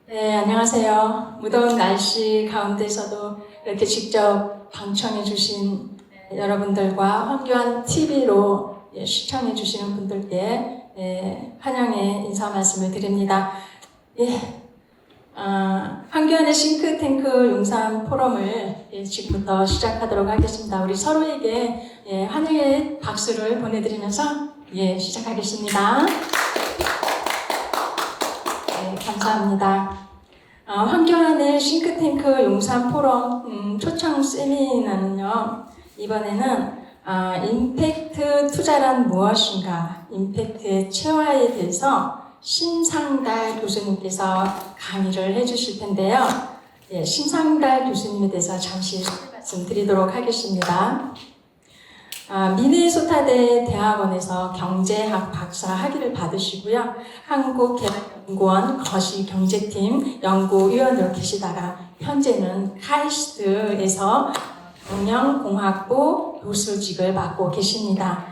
네, 안녕하세요. 무더운 날씨 가운데서도 이렇게 직접 방청해 주신 여러분들과 황교안 TV로 시청해 주시는 분들께 환영의 인사 말씀을 드립니다. 황교안의 싱크탱크 용산 포럼을 지금부터 시작하도록 하겠습니다. 우리 서로에게 환영의 박수를 보내드리면서 시작하겠습니다. 감사합니다. 황교안의 싱크탱크 용산 포럼 초청 세미나는요, 이번에는 임팩트 투자란 무엇인가, 임팩트의 체화에 대해서 심상달 교수님께서 강의를 해주실 텐데요. 심상달 교수님에 대해서 잠시 말씀드리도록 하겠습니다. 미네소타대 대학원에서 경제학 박사 학위를 받으시고요. 한국개발연구원 거시경제팀 연구위원으로 계시다가 현재는 카이스트에서 경영공학부 교수직을 맡고 계십니다.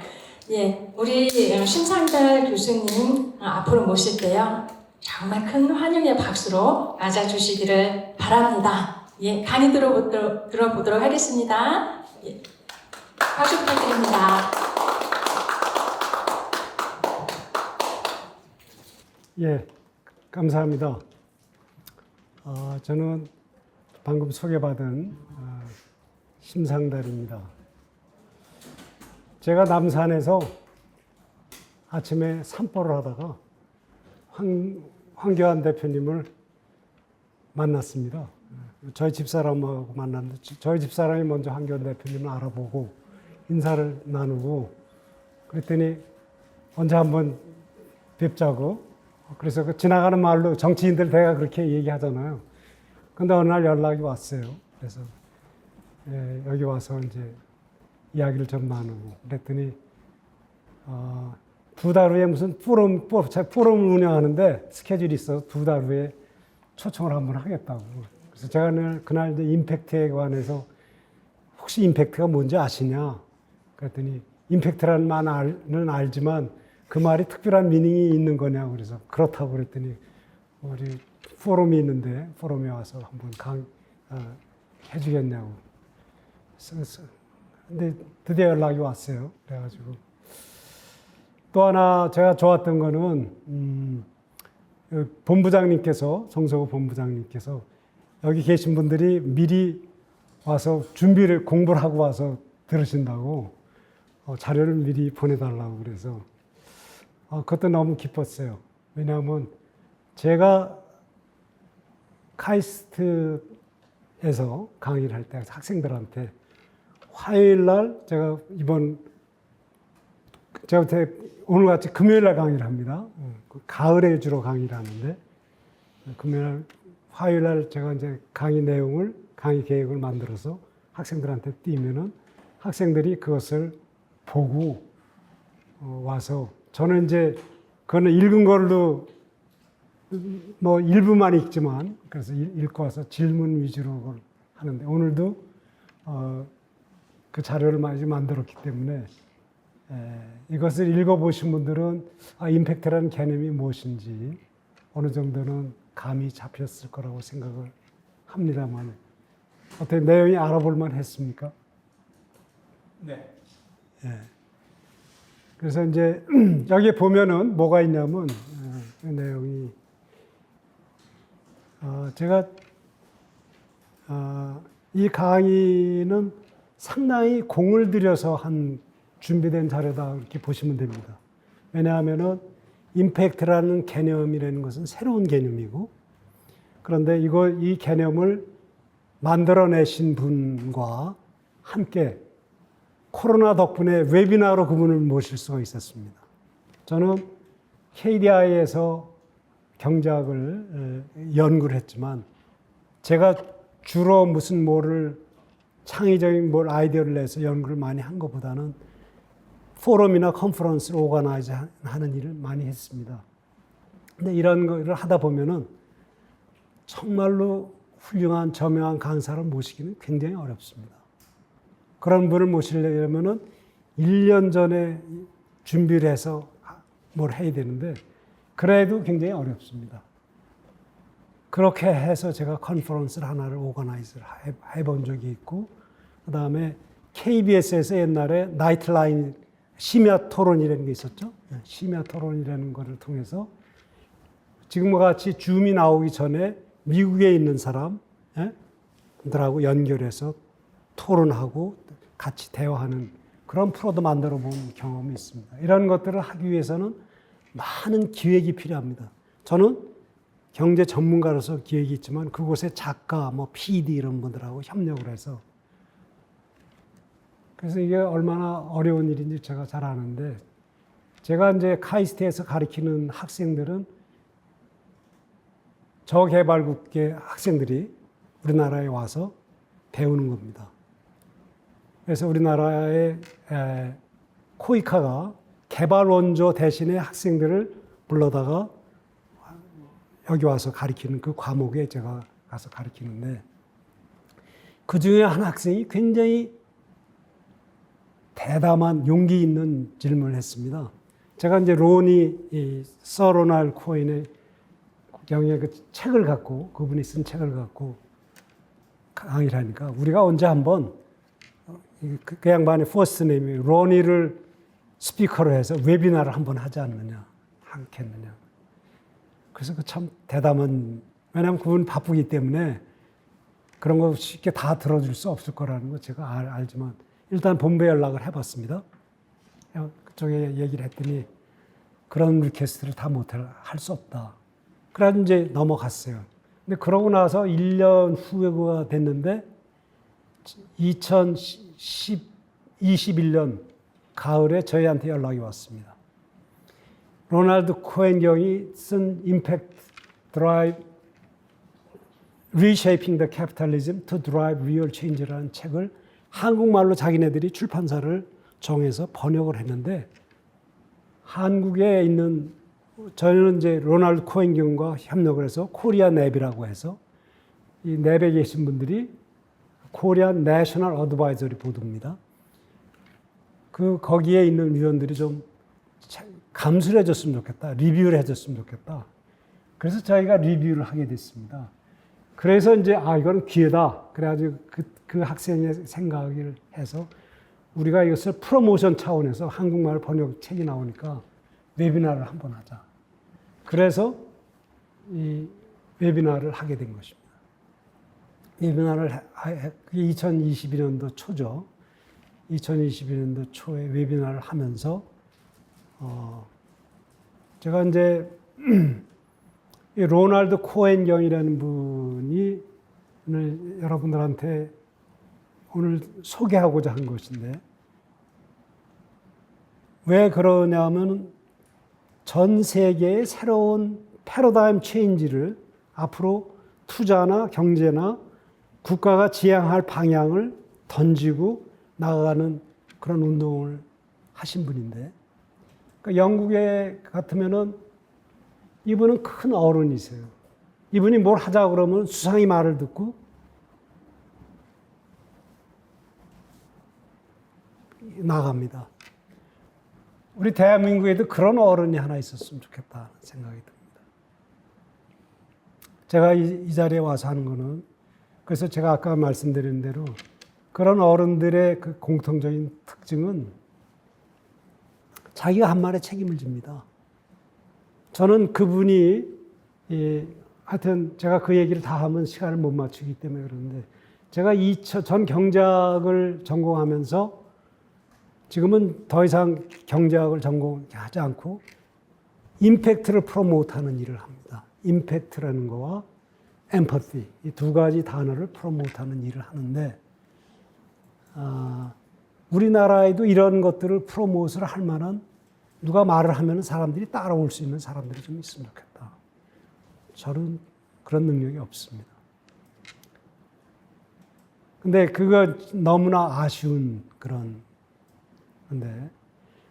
우리 심상달 교수님 앞으로 모실 때요. 정말 큰 환영의 박수로 맞아주시기를 바랍니다. 강의 들어보도록 하겠습니다. 박수 부탁드립니다. 감사합니다. 저는 방금 소개받은 심상달입니다. 제가 남산에서 아침에 산보를 하다가 황교안 대표님을 만났습니다. 저희 집사람하고 만났는데 저희 집사람이 먼저 황교안 대표님을 알아보고 인사를 나누고 그랬더니 언제 한번 뵙자고. 그래서 그 지나가는 말로 정치인들 대가 그렇게 얘기하잖아요. 근데 어느 날 연락이 왔어요. 그래서 여기 와서 이제 이야기를 좀 나누고 그랬더니 2달 후에 무슨 포럼을 운영하는데 스케줄이 있어서 2달 후에 초청을 한번 하겠다고. 그래서 제가 그날 이제 임팩트에 관해서 혹시 임팩트가 뭔지 아시냐? 그랬더니 임팩트라는 말은 알지만 그 말이 특별한 미닝이 있는 거냐고. 그래서 그렇다고 그랬더니 우리 포럼이 있는데 포럼에 와서 한번 해주겠냐고. 근데 드디어 연락이 왔어요. 그래가지고 또 하나 제가 좋았던 거는 본부장님께서 정석호 본부장님께서 여기 계신 분들이 미리 와서 공부를 하고 와서 들으신다고 자료를 미리 보내달라고 그래서 그것도 너무 기뻤어요. 왜냐하면 제가 카이스트에서 강의를 할 때 학생들한테 화요일 날 제가 오늘같이 금요일 날 강의를 합니다. 가을에 주로 강의를 하는데 화요일 날 제가 이제 강의 계획을 만들어서 학생들한테 띄면은 학생들이 그것을 보고 와서 저는 이제 그거는 읽은 걸로 뭐 일부만 읽지만 그래서 읽고 와서 질문 위주로 하는데 오늘도 그 자료를 많이 만들었기 때문에 이것을 읽어보신 분들은 임팩트라는 개념이 무엇인지 어느 정도는 감이 잡혔을 거라고 생각을 합니다만 어떻게 내용이 알아볼 만 했습니까? 네. 그래서 이제 여기에 보면은 뭐가 있냐면 그 내용이 제가 이 강의는 상당히 공을 들여서 준비된 자료다 이렇게 보시면 됩니다. 왜냐하면은 임팩트라는 개념이라는 것은 새로운 개념이고 그런데 이 개념을 만들어내신 분과 함께 코로나 덕분에 웨비나로 그분을 모실 수가 있었습니다. 저는 KDI에서 경제학을 연구를 했지만 제가 주로 무슨 창의적인 아이디어를 내서 연구를 많이 한 것보다는 포럼이나 컨퍼런스를 오가나이즈 하는 일을 많이 했습니다. 근데 이런 거를 하다 보면은 정말로 훌륭한 저명한 강사를 모시기는 굉장히 어렵습니다. 그런 분을 모시려면은 1년 전에 준비를 해서 뭘 해야 되는데 그래도 굉장히 어렵습니다. 그렇게 해서 제가 컨퍼런스를 하나를 오거나이즈를 해본 적이 있고, 그 다음에 KBS에서 옛날에 나이트라인 심야 토론이라는 게 있었죠. 심야 토론이라는 거를 통해서 지금과 같이 줌이 나오기 전에 미국에 있는 사람들하고 연결해서 토론하고 같이 대화하는 그런 프로도 만들어 본 경험이 있습니다. 이런 것들을 하기 위해서는 많은 기획이 필요합니다. 저는 경제 전문가로서 기획이 있지만 그곳에 작가, PD 이런 분들하고 협력을 해서 그래서 이게 얼마나 어려운 일인지 제가 잘 아는데 제가 이제 카이스트에서 가르치는 학생들은 저개발국계 학생들이 우리나라에 와서 배우는 겁니다. 그래서 우리나라의 코이카가 개발 원조 대신에 학생들을 불러다가 여기 와서 가르치는 그 과목에 제가 가서 가르치는데 그 중에 한 학생이 굉장히 대담한 용기 있는 질문을 했습니다. 제가 이제 서 로날 코엔의 경의 그 책을 갖고 그분이 쓴 책을 갖고 강의를 하니까 우리가 언제 한번 그 양반의 퍼스트 네임이 로니를 스피커로 해서 웨비나를 한번 하지 않겠느냐. 그래서 그 참 대담한, 왜냐하면 그분 바쁘기 때문에 그런 거 쉽게 다 들어줄 수 없을 거라는 거 제가 알지만 일단 본부에 연락을 해봤습니다. 그쪽에 얘기를 했더니 그런 리퀘스트를 다 할 수 없다. 그래서 이제 넘어갔어요. 근데 그러고 나서 1년 후가 됐는데 2021년 가을에 저희한테 연락이 왔습니다. 로널드 코엔 경이 쓴 Impact Drive Reshaping the Capitalism to Drive Real Change라는 책을 한국말로 자기네들이 출판사를 정해서 번역을 했는데 한국에 있는 저희는 이제 로널드 코엔 경과 협력을 해서 코리아 랩이라고 해서 이 랩에 계신 분들이 코리안 내셔널 어드바이저리 보드입니다. 거기에 있는 위원들이 좀 감수를 해줬으면 좋겠다. 리뷰를 해줬으면 좋겠다. 그래서 저희가 리뷰를 하게 됐습니다. 그래서 이제 이건 기회다. 그래가지고 그 학생의 생각을 해서 우리가 이것을 프로모션 차원에서 한국말 번역 책이 나오니까 웨비나를 한번 하자. 그래서 이 웨비나를 하게 된 것입니다. 웨비나를 2022년도 초죠. 2022년도 초에 웨비나를 하면서 제가 이제 이 로널드 코엔 경이라는 분이 오늘 여러분들한테 오늘 소개하고자 한 것인데 왜 그러냐면 전 세계의 새로운 패러다임 체인지를 앞으로 투자나 경제나 국가가 지향할 방향을 던지고 나가는 그런 운동을 하신 분인데 그러니까 영국에 같으면은 이분은 큰 어른이세요. 이분이 뭘 하자 그러면 수상이 말을 듣고 나갑니다. 우리 대한민국에도 그런 어른이 하나 있었으면 좋겠다 생각이 듭니다. 제가 이 자리에 와서 하는 거는 그래서 제가 아까 말씀드린 대로 그런 어른들의 그 공통적인 특징은 자기가 한 말에 책임을 집니다. 저는 그분이 하여튼 제가 그 얘기를 다 하면 시간을 못 맞추기 때문에 그러는데 제가 전 경제학을 전공하면서 지금은 더 이상 경제학을 전공하지 않고 임팩트를 프로모트하는 일을 합니다. 임팩트라는 거와 엠퍼티 이 두 가지 단어를 프로모트하는 일을 하는데 우리나라에도 이런 것들을 프로모트를 할 만한 누가 말을 하면 사람들이 따라올 수 있는 사람들이 좀 있으면 좋겠다. 저는 그런 능력이 없습니다. 근데 그거 너무나 아쉬운 그런 건데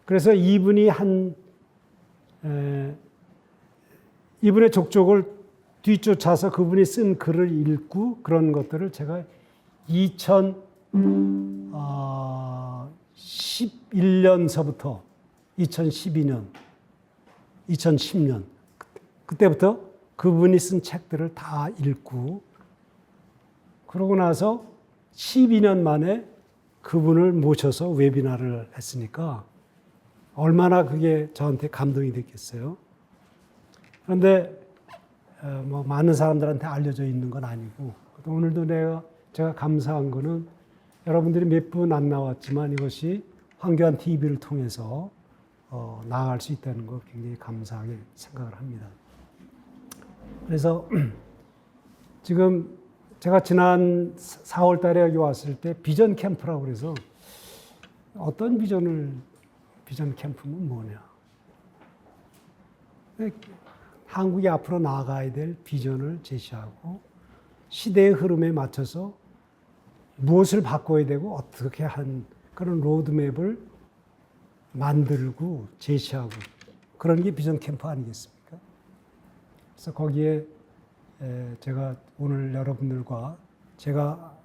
그래서 이분이 이분의 족적을 뒤쫓아서 그분이 쓴 글을 읽고 그런 것들을 제가 2011년서부터 2012년, 2010년 그때부터 그분이 쓴 책들을 다 읽고 그러고 나서 12년 만에 그분을 모셔서 웨비나를 했으니까 얼마나 그게 저한테 감동이 됐겠어요. 그런데 뭐 많은 사람들한테 알려져 있는 건 아니고 오늘도 제가 감사한 거는 여러분들이 몇 분 안 나왔지만 이것이 황교안 TV를 통해서 나아갈 수 있다는 거 굉장히 감사하게 생각을 합니다. 그래서 지금 제가 지난 4월 달에 여기 왔을 때 비전 캠프라고 그래서 어떤 비전 캠프는 뭐냐. 한국이 앞으로 나아가야 될 비전을 제시하고 시대의 흐름에 맞춰서 무엇을 바꿔야 되고 어떻게 한 그런 로드맵을 만들고 제시하고 그런 게 비전 캠프 아니겠습니까? 그래서 거기에 제가 오늘 여러분들과 제가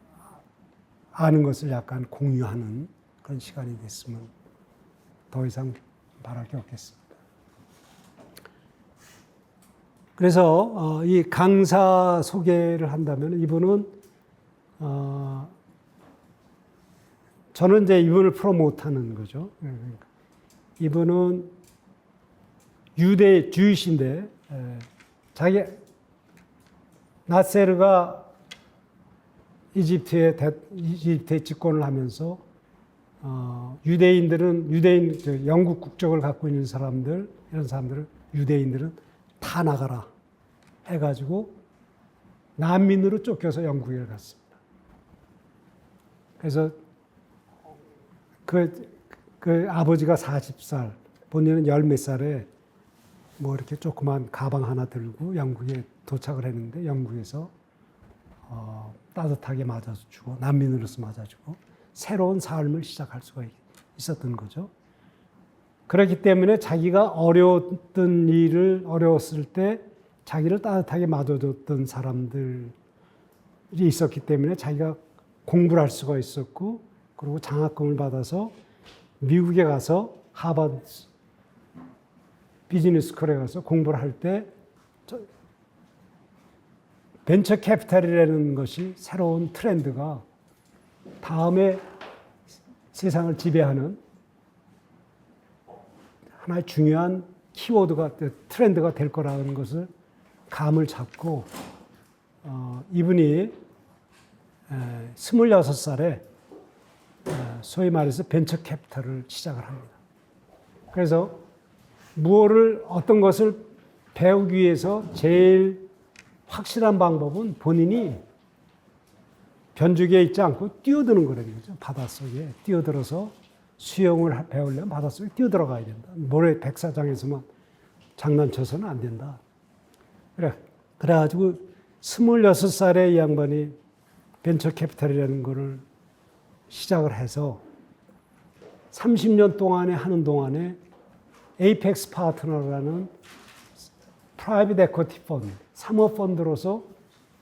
아는 것을 약간 공유하는 그런 시간이 됐으면 더 이상 말할 게 없겠습니다. 그래서 이 강사 소개를 한다면 이분은 저는 이제 이분을 프로모트하는 거죠. 이분은 주이신데 자기 나세르가 이집트에 집권을 하면서 영국 국적을 갖고 있는 사람들 이런 사람들은 유대인들은 다 나가라 해가지고 난민으로 쫓겨서 영국에 갔습니다. 그래서 그 아버지가 40살, 본인은 열 몇 살에 뭐 이렇게 조그만 가방 하나 들고 영국에 도착을 했는데 영국에서 따뜻하게 맞아주고 난민으로서 맞아주고 새로운 삶을 시작할 수가 있었던 거죠. 그렇기 때문에 자기가 어려웠을 때 자기를 따뜻하게 맞아줬던 사람들이 있었기 때문에 자기가 공부를 할 수가 있었고 그리고 장학금을 받아서 미국에 가서 하버드 비즈니스 스쿨에 가서 공부를 할 때 벤처 캐피탈이라는 것이 새로운 트렌드가 다음에 세상을 지배하는 하나의 중요한 키워드가 트렌드가 될 거라는 것을 감을 잡고 이분이 26살에 소위 말해서 벤처 캐피탈을 시작을 합니다. 그래서 어떤 것을 배우기 위해서 제일 확실한 방법은 본인이 변죽에 있지 않고 뛰어드는 거라는 거죠. 바닷속에 뛰어들어서 수영을 배우려면 바닷속에 뛰어들어가야 된다. 모래 백사장에서만 장난쳐서는 안 된다. 그래가지고 26살에 이 양반이 벤처 캐피탈이라는 거를 시작을 해서 30년 동안에 하는 동안에 에이펙스 파트너라는 프라이빗 에쿼티 펀드, 사모펀드로서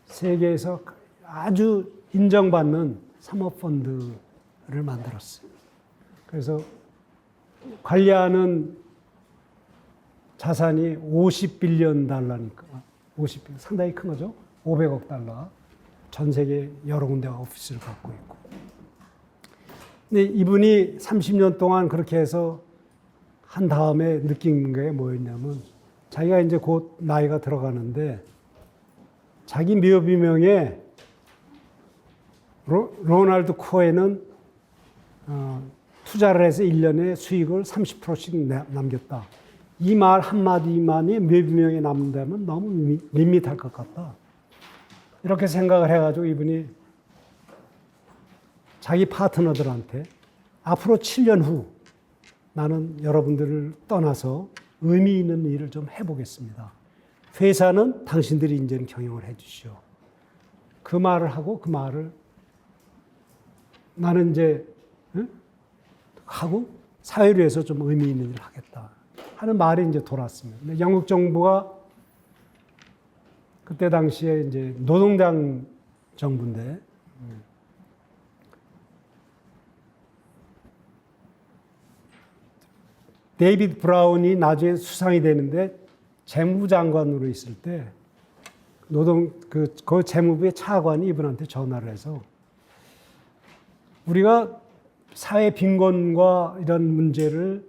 세계에서 아주 인정받는 사모펀드를 만들었어요. 그래서 관리하는 자산이 50빌리언 달러니까, 50빌리언, 상당히 큰 거죠. 500억 달러. 전 세계 여러 군데 오피스를 갖고 있고. 근데 이분이 30년 동안 그렇게 해서 한 다음에 느낀 게 뭐였냐면 자기가 이제 곧 나이가 들어가는데 자기 묘비명에 로널드 코엔은 투자를 해서 1년에 수익을 30%씩 남겼다. 이 말 한마디만이 묘비명에 남는다면 너무 밋밋할 것 같다. 이렇게 생각을 해가지고 이분이 자기 파트너들한테 앞으로 7년 후 나는 여러분들을 떠나서 의미 있는 일을 좀 해보겠습니다. 회사는 당신들이 이제는 경영을 해 주시오. 그 말을 하고 그 말을 나는 이제 하고 사회를 위해서 좀 의미 있는 일을 하겠다 하는 말이 이제 돌았습니다. 근데 영국 정부가 그때 당시에 이제 노동당 정부인데 데이비드 브라운이 나중에 수상이 되는데 재무장관으로 있을 때 그 재무부의 차관이 이분한테 전화를 해서 우리가 사회 빈곤과 이런 문제를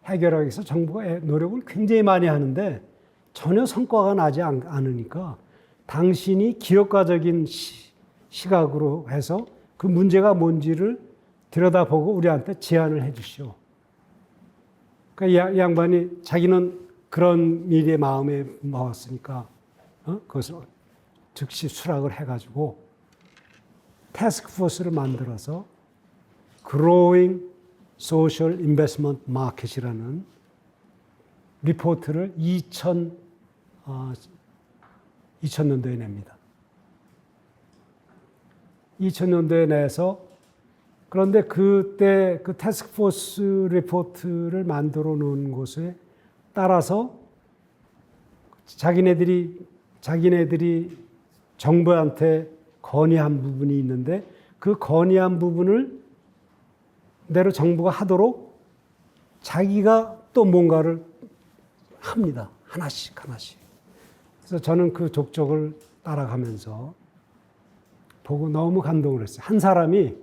해결하기 위해서 정부가 노력을 굉장히 많이 하는데 전혀 성과가 나지 않으니까 당신이 기업가적인 시각으로 해서 그 문제가 뭔지를 들여다보고 우리한테 제안을 해 주시오. 그러니까 이 양반이 자기는 그런 일에 마음에 먹었으니까 그것을 즉시 수락을 해가지고 태스크포스를 만들어서 Growing Social Investment Market이라는 리포트를 2000년도에 냅니다. 2000년도에 내서 그런데 그때 그 태스크포스 리포트를 만들어 놓은 곳에 따라서 자기네들이 정부한테 건의한 부분이 있는데 그 건의한 부분을 대로 정부가 하도록 자기가 또 뭔가를 합니다. 하나씩. 그래서 저는 그 족적을 따라가면서 보고 너무 감동을 했어요. 한 사람이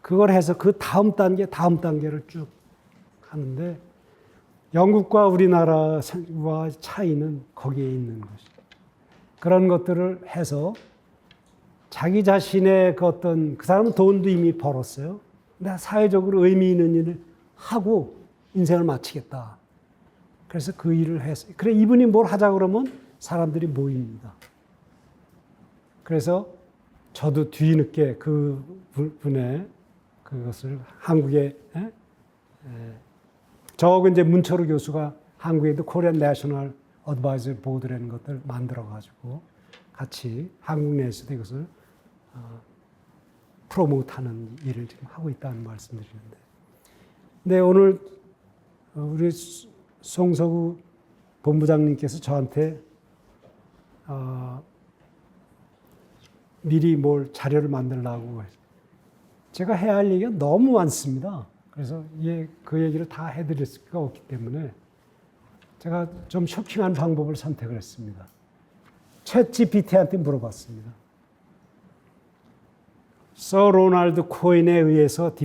그걸 해서 그 다음 단계를 쭉 하는데 영국과 우리나라와 차이는 거기에 있는 것이죠. 그런 것들을 해서 자기 자신의 그 사람은 돈도 이미 벌었어요. 근데 사회적으로 의미 있는 일을 하고 인생을 마치겠다. 그래서 그 일을 했어요. 그래, 이분이 뭘 하자 그러면 사람들이 모입니다. 그래서 저도 뒤늦게 그 분의 그것을 한국에, 저하고 이제 문철우 교수가 한국에도 코리안 내셔널 어드바이저리 보드라는 것들 만들어가지고 같이 한국 내에서도 이것을 프로모트하는 일을 지금 하고 있다는 말씀드리는데, 네, 오늘 우리 송석우 본부장님께서 저한테 미리 뭘 자료를 만들라고 제가 해야 할 얘기가 너무 많습니다. 그래서 그 얘기를 다 해드릴 수가 없기 때문에 제가 좀 쇼킹한 방법을 선택을 했습니다. 챗 GPT한테 물어봤습니다. 서 로널드 코인에 의해서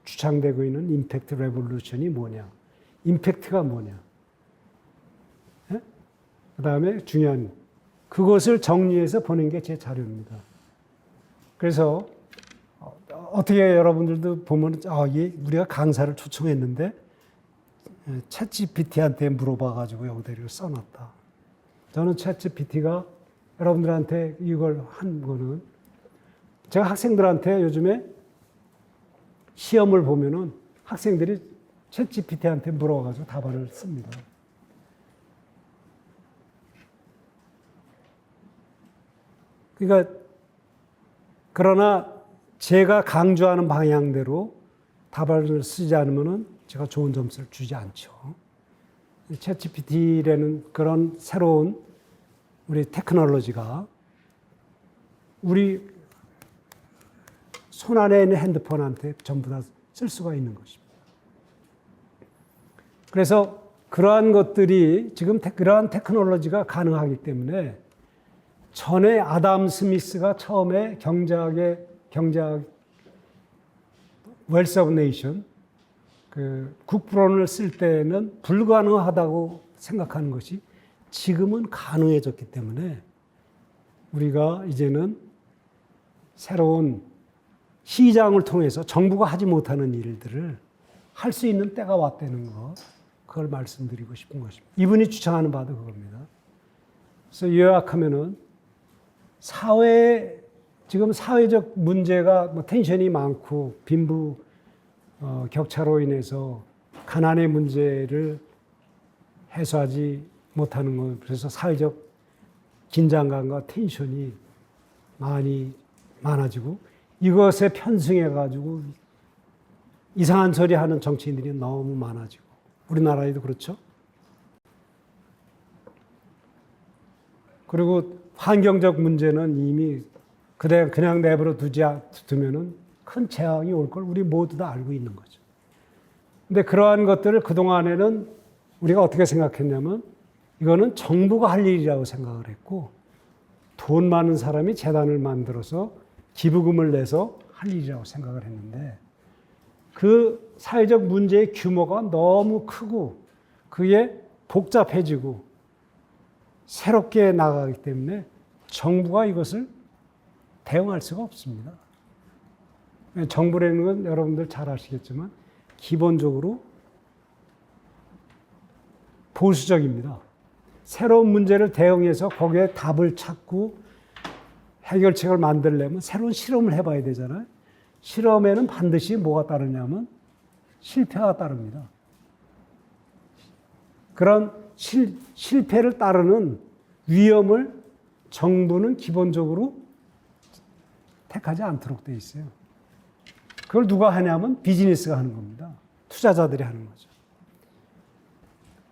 주창되고 있는 임팩트 레볼루션이 뭐냐? 임팩트가 뭐냐? 그 다음에 중요한 그것을 정리해서 보낸 게 제 자료입니다. 그래서 어떻게 여러분들도 보면 우리가 강사를 초청했는데 챗 GPT한테 물어봐가지고 여기다 이걸 써놨다. 저는 챗 GPT가 여러분들한테 이걸 한 거는 제가 학생들한테 요즘에 시험을 보면은 학생들이 챗 GPT한테 물어가지고 답안을 씁니다. 그러니까 그러나 제가 강조하는 방향대로 답안을 쓰지 않으면은 제가 좋은 점수를 주지 않죠. 챗 GPT라는 그런 새로운 우리 테크놀로지가 우리 손 안에 있는 핸드폰한테 전부 다 쓸 수가 있는 것입니다. 그래서 그러한 것들이 지금 그러한 테크놀로지가 가능하기 때문에 전에 아담 스미스가 처음에 경제학 웰스 오브 네이션 그 국부론을 쓸 때는 불가능하다고 생각하는 것이 지금은 가능해졌기 때문에 우리가 이제는 새로운 시장을 통해서 정부가 하지 못하는 일들을 할 수 있는 때가 왔다는 것, 그걸 말씀드리고 싶은 것입니다. 이분이 주장하는 바도 그겁니다. 그래서 요약하면은 지금 사회적 문제가 텐션이 많고 빈부 격차로 인해서 가난의 문제를 해소하지 못하는 것, 그래서 사회적 긴장감과 텐션이 많아지고 이것에 편승해가지고 이상한 소리 하는 정치인들이 너무 많아지고 우리나라에도 그렇죠. 그리고 환경적 문제는 이미 그냥 내버려 두면은 큰 재앙이 올 걸 우리 모두 다 알고 있는 거죠. 근데 그러한 것들을 그동안에는 우리가 어떻게 생각했냐면 이거는 정부가 할 일이라고 생각을 했고 돈 많은 사람이 재단을 만들어서 기부금을 내서 할 일이라고 생각을 했는데 그 사회적 문제의 규모가 너무 크고 그게 복잡해지고 새롭게 나가기 때문에 정부가 이것을 대응할 수가 없습니다. 정부라는 건 여러분들 잘 아시겠지만 기본적으로 보수적입니다. 새로운 문제를 대응해서 거기에 답을 찾고 해결책을 만들려면 새로운 실험을 해봐야 되잖아요. 실험에는 반드시 뭐가 따르냐면 실패가 따릅니다. 그런 실패를 따르는 위험을 정부는 기본적으로 택하지 않도록 돼 있어요. 그걸 누가 하냐면 비즈니스가 하는 겁니다. 투자자들이 하는 거죠.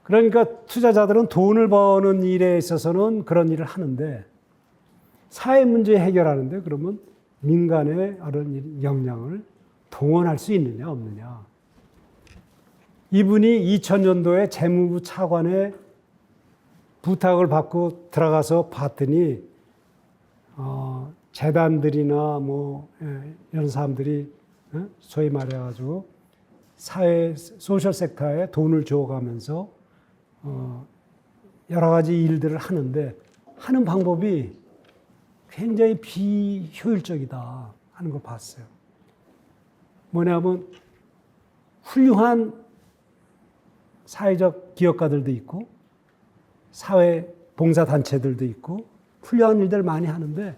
그러니까 투자자들은 돈을 버는 일에 있어서는 그런 일을 하는데 사회 문제 해결하는데 그러면 민간의 그런 역량을 동원할 수 있느냐 없느냐. 이분이 2000년도에 재무부 차관의 부탁을 받고 들어가서 봤더니 재단들이나 뭐 이런 사람들이 소위 말해가지고 사회 소셜 섹터에 돈을 줘가면서 여러 가지 일들을 하는데 하는 방법이 굉장히 비효율적이다 하는 걸 봤어요. 뭐냐면 훌륭한 사회적 기업가들도 있고 사회 봉사단체들도 있고 훌륭한 일들을 많이 하는데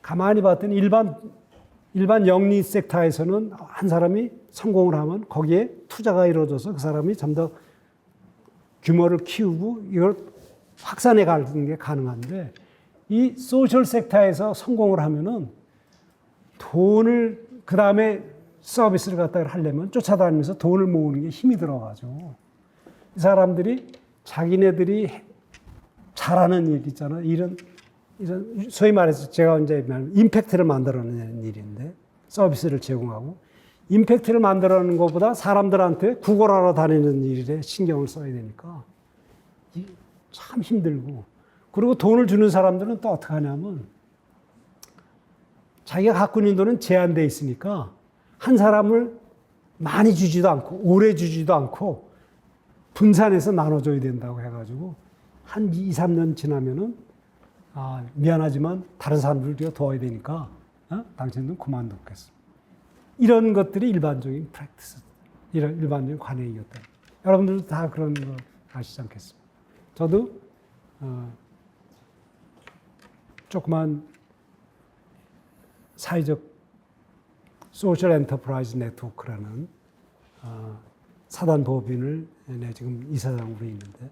가만히 봤더니 일반 영리 섹터에서는 한 사람이 성공을 하면 거기에 투자가 이루어져서 그 사람이 좀 더 규모를 키우고 이걸 확산해 가는 게 가능한데 이 소셜 섹터에서 성공을 하면은 돈을 그 다음에 서비스를 갖다 하려면 쫓아다니면서 돈을 모으는 게 힘이 들어가죠. 이 사람들이 자기네들이 잘하는 일 있잖아요. 이런 소위 말해서 제가 이제 임팩트를 만들어내는 일인데 서비스를 제공하고 임팩트를 만들어내는 것보다 사람들한테 구걸하러 다니는 일에 신경을 써야 되니까 참 힘들고 그리고 돈을 주는 사람들은 또 어떻게 하냐면 자기가 갖고 있는 돈은 제한되어 있으니까 한 사람을 많이 주지도 않고 오래 주지도 않고 분산해서 나눠줘야 된다고 해가지고 한 2, 3년 지나면은 미안하지만 다른 사람들도 도와야 되니까 당신은 그만두겠어. 이런 것들이 일반적인 프랙티스, 이런 일반적인 관행이었다. 여러분들도 다 그런 거 아시지 않겠습니까? 저도 조그만 사회적 소셜 엔터프라이즈 네트워크라는 사단 법인을 지금 이사장으로 있는데,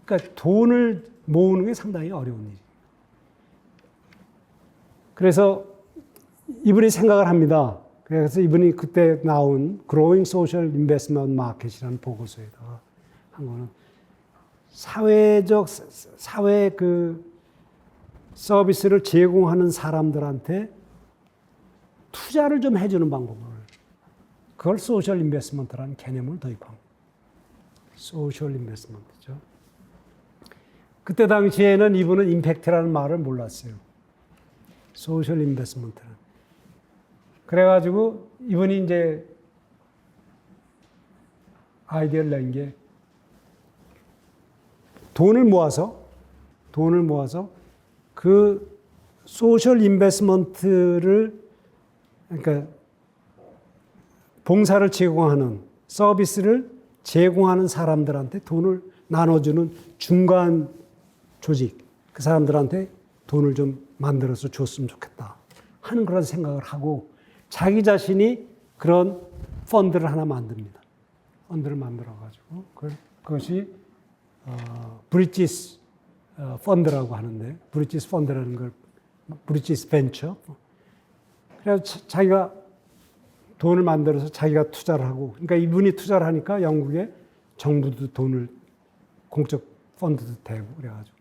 그러니까 돈을 모으는 게 상당히 어려운 일이에요. 그래서 이분이 생각을 합니다. 그래서 이분이 그때 나온 Growing Social Investment Market이라는 보고서에다가 한 거는 사회 그 서비스를 제공하는 사람들한테 투자를 좀 해주는 방법을, 그걸 소셜 인베스트먼트라는 개념을 도입합니다. 소셜 인베스트먼트죠. 그때 당시에는 이분은 임팩트라는 말을 몰랐어요. 소셜 인베스트먼트는. 그래가지고 이분이 이제 아이디어를 낸 게 돈을 모아서 그 소셜 인베스트먼트를, 그러니까 봉사를 제공하는, 서비스를 제공하는 사람들한테 돈을 나눠주는 중간 조직, 그 사람들한테 돈을 좀 만들어서 줬으면 좋겠다 하는 그런 생각을 하고 자기 자신이 그런 펀드를 하나 만듭니다. 펀드를 만들어가지고 그것이 브리지스 펀드라고 하는데, 브리지스 펀드라는 걸 브리지스 벤처. 그래서 자기가 돈을 만들어서 자기가 투자를 하고, 그러니까 이분이 투자를 하니까 영국의 정부도 돈을, 공적 펀드도 되고 그래가지고.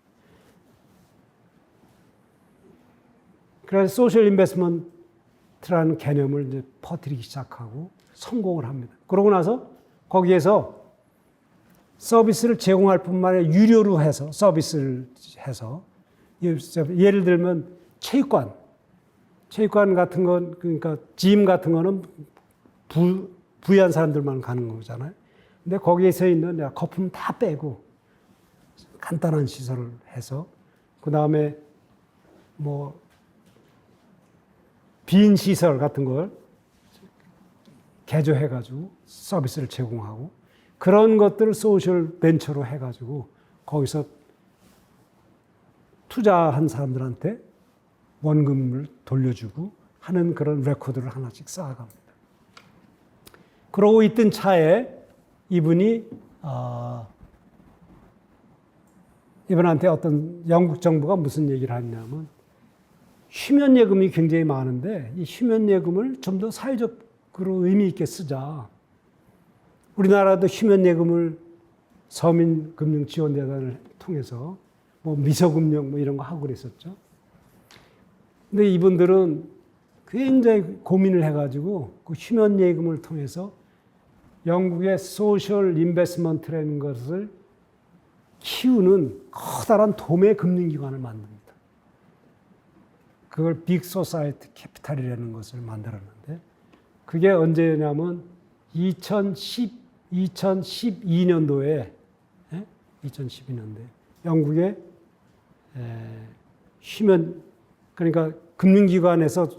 그래서 소셜 인베스트먼트라는 개념을 이제 퍼뜨리기 시작하고 성공을 합니다. 그러고 나서 거기에서 서비스를 제공할 뿐만 아니라 유료로 해서 서비스를 해서 예를 들면 체육관 같은 건 그러니까 짐 같은 거는 부유한 사람들만 가는 거잖아요. 근데 거기에서 있는 거품 다 빼고 간단한 시설을 해서 그 다음에 뭐 빈 시설 같은 걸 개조해가지고 서비스를 제공하고 그런 것들을 소셜 벤처로 해가지고 거기서 투자한 사람들한테 원금을 돌려주고 하는 그런 레코드를 하나씩 쌓아갑니다. 그러고 있던 차에 이분한테 어떤 영국 정부가 무슨 얘기를 하냐면 휴면 예금이 굉장히 많은데 이 휴면 예금을 좀 더 사회적으로 의미 있게 쓰자. 우리나라도 휴면 예금을 서민금융지원재단을 통해서 뭐 미소금융 뭐 이런 거 하고 그랬었죠. 근데 이분들은 굉장히 고민을 해가지고 그 휴면 예금을 통해서 영국의 소셜 인베스트먼트라는 것을 키우는 커다란 도매 금융기관을 만듭니다. 그걸 빅 소사이티 캐피탈이라는 것을 만들었는데 그게 언제냐면 2012년도에 영국의 휴면 그러니까 금융기관에서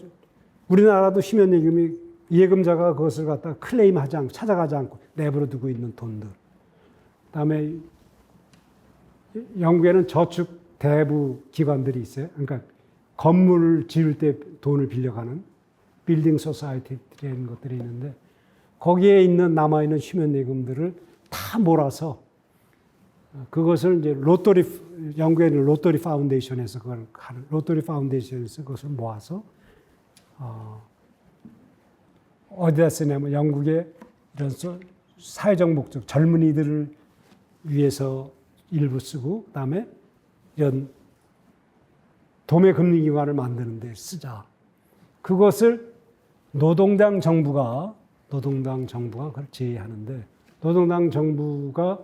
우리나라도 휴면 예금이 예금자가 그것을 갖다 클레임하지 않고 찾아가지 않고 내버려 두고 있는 돈들. 그다음에 영국에는 저축 대부 기관들이 있어요. 그러니까 건물을 지을 때 돈을 빌려가는 빌딩 소사이티라는 것들이 있는데 거기에 있는 남아있는 휴면 예금들을 다 몰아서 그것을 이제 영국에 있는 로터리 파운데이션에서 그걸 하는 로터리 파운데이션에서 그것을 모아서 어디다 쓰냐면 영국의 이런 사회적 목적 젊은이들을 위해서 일부 쓰고 그다음에 이런 도매 금융기관을 만드는 데 쓰자. 그것을 노동당 정부가 그걸 제의하는데 노동당 정부가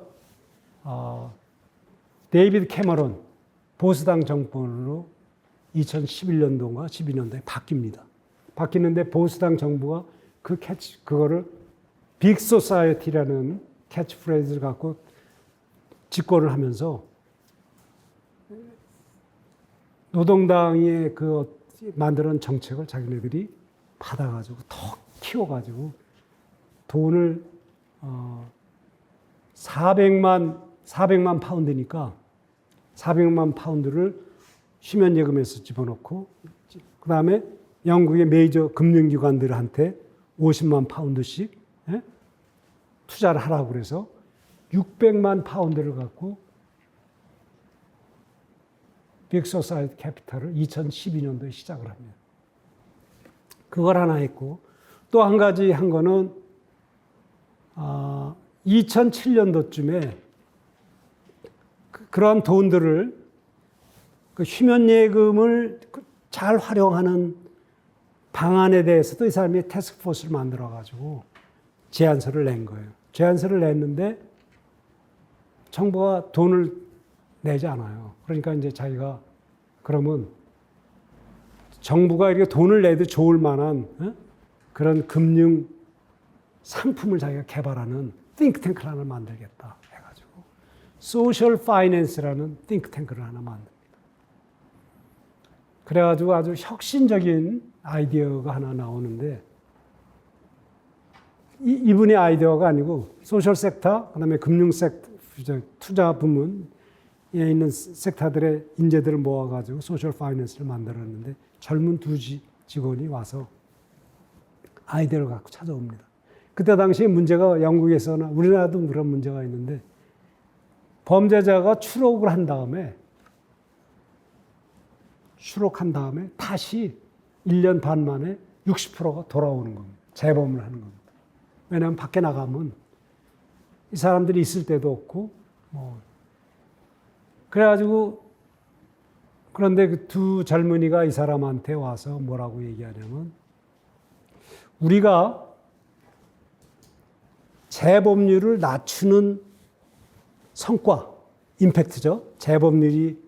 데이비드 캐머런 보수당 정권으로 2011년도인가 12년도에 바뀝니다. 바뀌는데 보수당 정부가 그거를 빅 소사이어티라는 캐치프레이즈를 갖고 집권을 하면서 노동당이 그 만드는 정책을 자기네들이 받아가지고 더 키워가지고 돈을 400만 파운드니까 400만 파운드를 휴면 예금에서 집어넣고 그 다음에 영국의 메이저 금융기관들한테 50만 파운드씩 투자를 하라고 그래서 600만 파운드를 갖고 빅 소사이티 캐피탈을 2012년도에 시작을 합니다. 그걸 하나 했고 또 한 가지 한 거는 2007년도쯤에 그러한 돈들을 그 휴면 예금을 잘 활용하는 방안에 대해서도 이 사람이 태스크포스를 만들어 가지고 제안서를 낸 거예요. 제안서를 냈는데 정부가 돈을 내지 않아요. 그러니까 이제 자기가 그러면 정부가 이렇게 돈을 내도 좋을 만한 그런 금융 상품을 자기가 개발하는 띵크탱크를 하나 만들겠다 해가지고 소셜 파이낸스라는 띵크탱크를 하나 만듭니다. 그래가지고 아주 혁신적인 아이디어가 하나 나오는데 이분의 아이디어가 아니고 소셜 섹터, 그다음에 금융 섹터, 투자 부문에 있는 섹터들의 인재들을 모아가지고 소셜 파이낸스를 만들었는데 젊은 두 직원이 와서 아이디어를 갖고 찾아옵니다. 그때 당시에 문제가 영국에서나 우리나라도 그런 문제가 있는데 범죄자가 추록을 한 다음에 다시 1년 반 만에 60%가 돌아오는 겁니다. 재범을 하는 겁니다. 왜냐하면 밖에 나가면 이 사람들이 있을 데도 없고 그래가지고 그런데 그 두 젊은이가 이 사람한테 와서 뭐라고 얘기하냐면 우리가 재범률을 낮추는 성과, 임팩트죠. 재범률이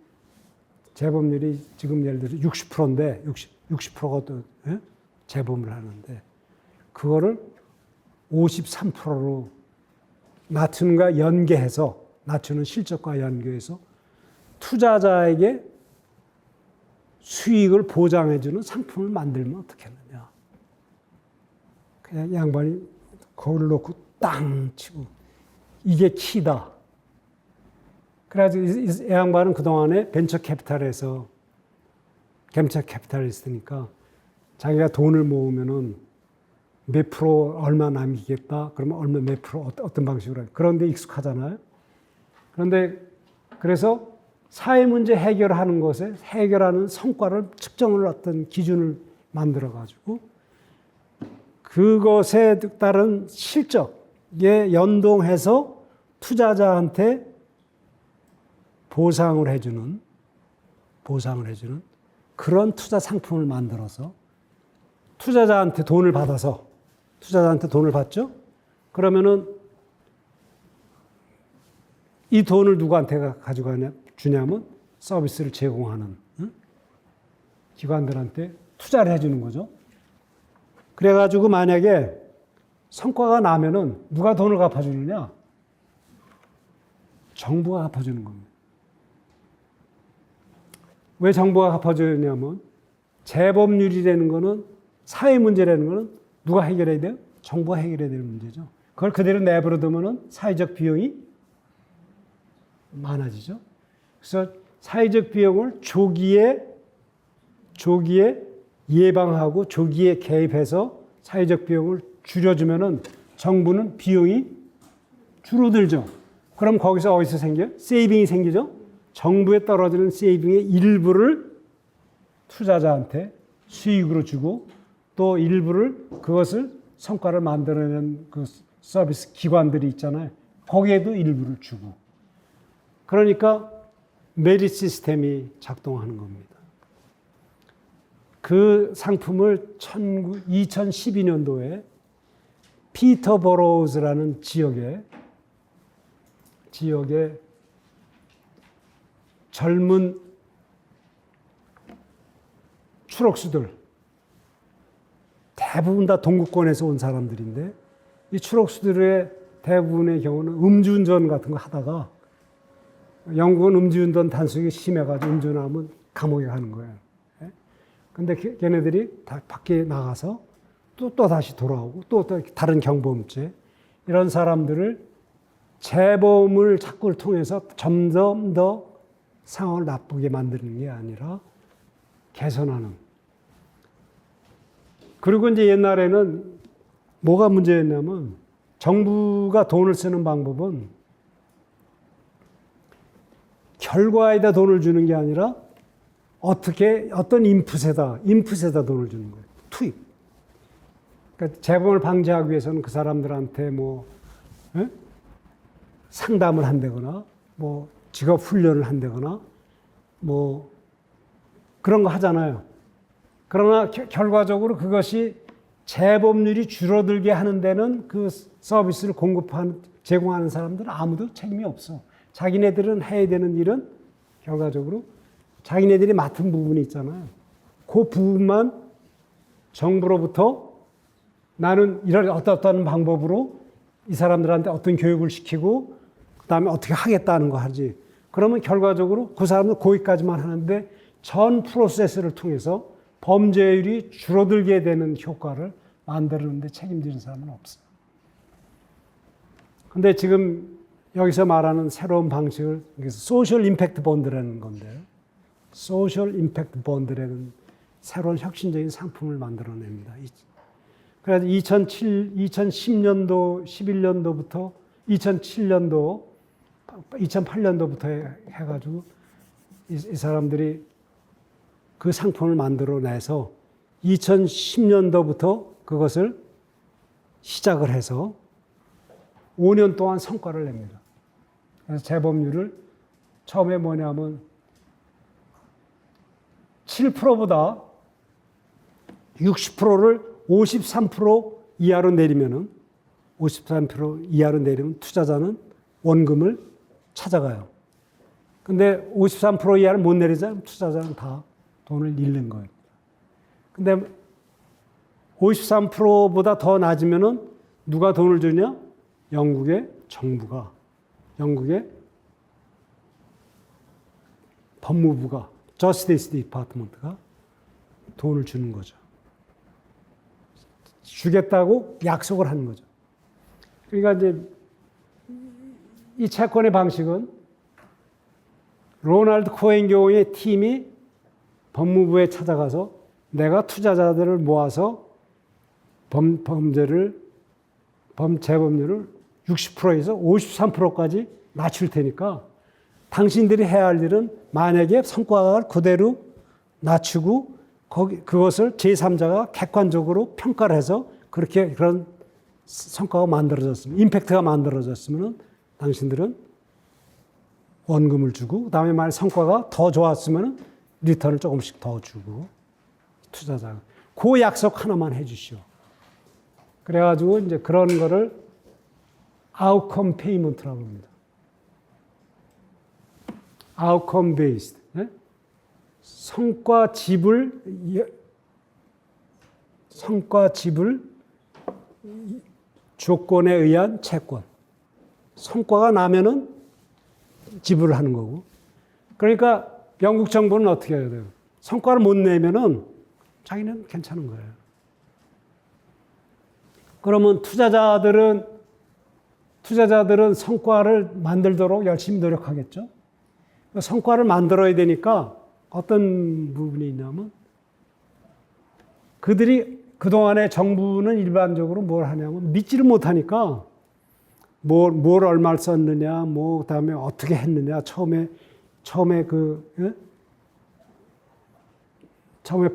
재범률이 지금 예를 들어 60%인데 60%가 또 재범을 하는데 그거를 53%로 낮추는가 연계해서 낮추는 실적과 연계해서 투자자에게 수익을 보장해주는 상품을 만들면 어떻겠느냐. 그냥 양반이 거울을 놓고 땅 치고 이게 키다. 그래가지고 이 양반은 그동안에 벤처 캐피탈리스트니까 자기가 돈을 모으면은 몇 프로 얼마 남기겠다. 그러면 얼마 몇 프로 어떤 방식으로 해. 그런데 익숙하잖아요. 그런데 그래서 사회 문제 해결하는 것에 해결하는 성과를 측정을 어떤 기준을 만들어 가지고 그것에 따른 실적에 연동해서 투자자한테 보상을 해주는 그런 투자 상품을 만들어서 투자자한테 돈을 받죠? 그러면은 이 돈을 누구한테 주냐면 서비스를 제공하는 기관들한테 투자를 해주는 거죠. 그래가지고 만약에 성과가 나면은 누가 돈을 갚아주느냐? 정부가 갚아주는 겁니다. 왜 정부가 갚아주냐면 재범률이라는 거는 사회 문제라는 거는 누가 해결해야 돼요? 정부가 해결해야 되는 문제죠. 그걸 그대로 내버려 두면은 사회적 비용이 많아지죠. 그래서 사회적 비용을 조기에 예방하고 조기에 개입해서 사회적 비용을 줄여주면은 정부는 비용이 줄어들죠. 그럼 거기서 어디서 생겨요? 세이빙이 생기죠. 정부에 떨어지는 세이빙의 일부를 투자자한테 수익으로 주고 또 일부를 그것을 성과를 만들어내는 그 서비스 기관들이 있잖아요. 거기에도 일부를 주고. 그러니까 메리트 시스템이 작동하는 겁니다. 그 상품을 2012년도에 피터버로우즈라는 지역에 젊은 추록수들, 대부분 다 동구권에서 온 사람들인데 이 추록수들의 대부분의 경우는 음주운전 같은 거 하다가 영국은 음주운전 단속이 심해가지고 음주하면 감옥에 가는 거예요. 근데 걔네들이 다 밖에 나가서 또 다시 돌아오고 또 다른 경범죄 이런 사람들을 재범을 자꾸를 통해서 점점 더 상황을 나쁘게 만드는 게 아니라 개선하는. 그리고 이제 옛날에는 뭐가 문제였냐면 정부가 돈을 쓰는 방법은 결과에다 돈을 주는 게 아니라 어떤 인풋에다 돈을 주는 거예요. 투입. 그러니까 재범을 방지하기 위해서는 그 사람들한테 상담을 한다거나 직업 훈련을 한다거나 그런 거 하잖아요. 그러나 결과적으로 그것이 재범률이 줄어들게 하는 데는 그 서비스를 제공하는 사람들은 아무도 책임이 없어. 자기네들은 해야 되는 일은 결과적으로 자기네들이 맡은 부분이 있잖아요. 그 부분만 정부로부터 나는 이런 어떤 방법으로 이 사람들한테 어떤 교육을 시키고 그다음에 어떻게 하겠다는 거 하지. 그러면 결과적으로 그 사람들 거기까지만 하는데 전 프로세스를 통해서 범죄율이 줄어들게 되는 효과를 만드는데 책임지는 사람은 없어요. 근데 지금 여기서 말하는 새로운 방식을 소셜 임팩트 본드라는 건데요. 소셜 임팩트 본드라는 새로운 혁신적인 상품을 만들어냅니다. 그래서 2010년도, 11년도부터 2008년도부터 해가지고 이 사람들이 그 상품을 만들어내서 2010년도부터 그것을 시작을 해서 5년 동안 성과를 냅니다. 그래서 재범률을 처음에 뭐냐면 7%보다 60%를 53% 이하로 내리면은 53% 이하로 내리면 투자자는 원금을 찾아가요. 근데 53% 이하를 못 내리자 투자자는 다 돈을 잃는 거예요. 근데 53%보다 더 낮으면은 누가 돈을 주냐? 영국의 정부가, 영국의 법무부가, Justice Department가 돈을 주는 거죠. 주겠다고 약속을 하는 거죠. 그러니까 이제 이 채권의 방식은 로널드 코엔 경우의 팀이 법무부에 찾아가서 내가 투자자들을 모아서 재범률을 60%에서 53%까지 낮출 테니까 당신들이 해야 할 일은 만약에 성과를 그대로 낮추고 그것을 제3자가 객관적으로 평가를 해서 그렇게 그런 성과가 만들어졌으면, 임팩트가 만들어졌으면 당신들은 원금을 주고, 그 다음에 만약 성과가 더 좋았으면 리턴을 조금씩 더 주고, 투자자가. 그 약속 하나만 해 주시오. 그래가지고 이제 그런 거를 outcome payment라고 합니다. outcome based. 네? 성과 지불 조건에 의한 채권. 성과가 나면은 지불을 하는 거고. 그러니까 영국 정부는 어떻게 해야 돼요? 성과를 못 내면은 자기는 괜찮은 거예요. 그러면 투자자들은 성과를 만들도록 열심히 노력하겠죠. 성과를 만들어야 되니까 어떤 부분이 있냐면 그들이 그동안에 정부는 일반적으로 뭘 하냐면 믿지를 못하니까 뭘 얼마를 썼느냐, 그다음에 어떻게 했느냐, 처음에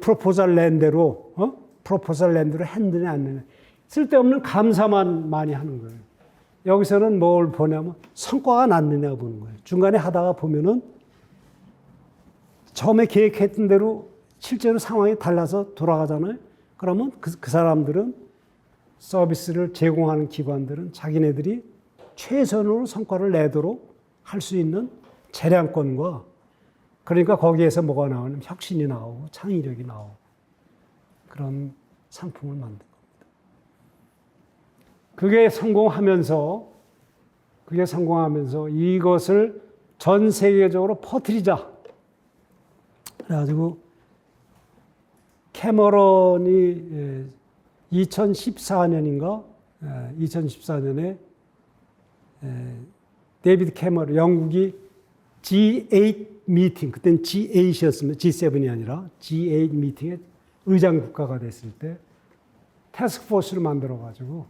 프로포절 랜드로 했느냐, 안 했느냐. 쓸데없는 감사만 많이 하는 거예요. 여기서는 뭘 보냐면 성과가 났느냐 보는 거예요. 중간에 하다가 보면은 처음에 계획했던 대로 실제로 상황이 달라서 돌아가잖아요. 그러면 그 사람들은 서비스를 제공하는 기관들은 자기네들이 최선으로 성과를 내도록 할 수 있는 재량권과 그러니까 거기에서 뭐가 나오냐면 혁신이 나오고 창의력이 나오고 그런 상품을 만든 겁니다. 그게 성공하면서 이것을 전 세계적으로 퍼뜨리자. 그래가지고 캐머런이 2014년인가 2014년에 데이비드 캐머런 영국이 G8 미팅 그때는 G8이었습니다. G7이 아니라 G8 미팅에 의장 국가가 됐을 때 태스크포스를 만들어가지고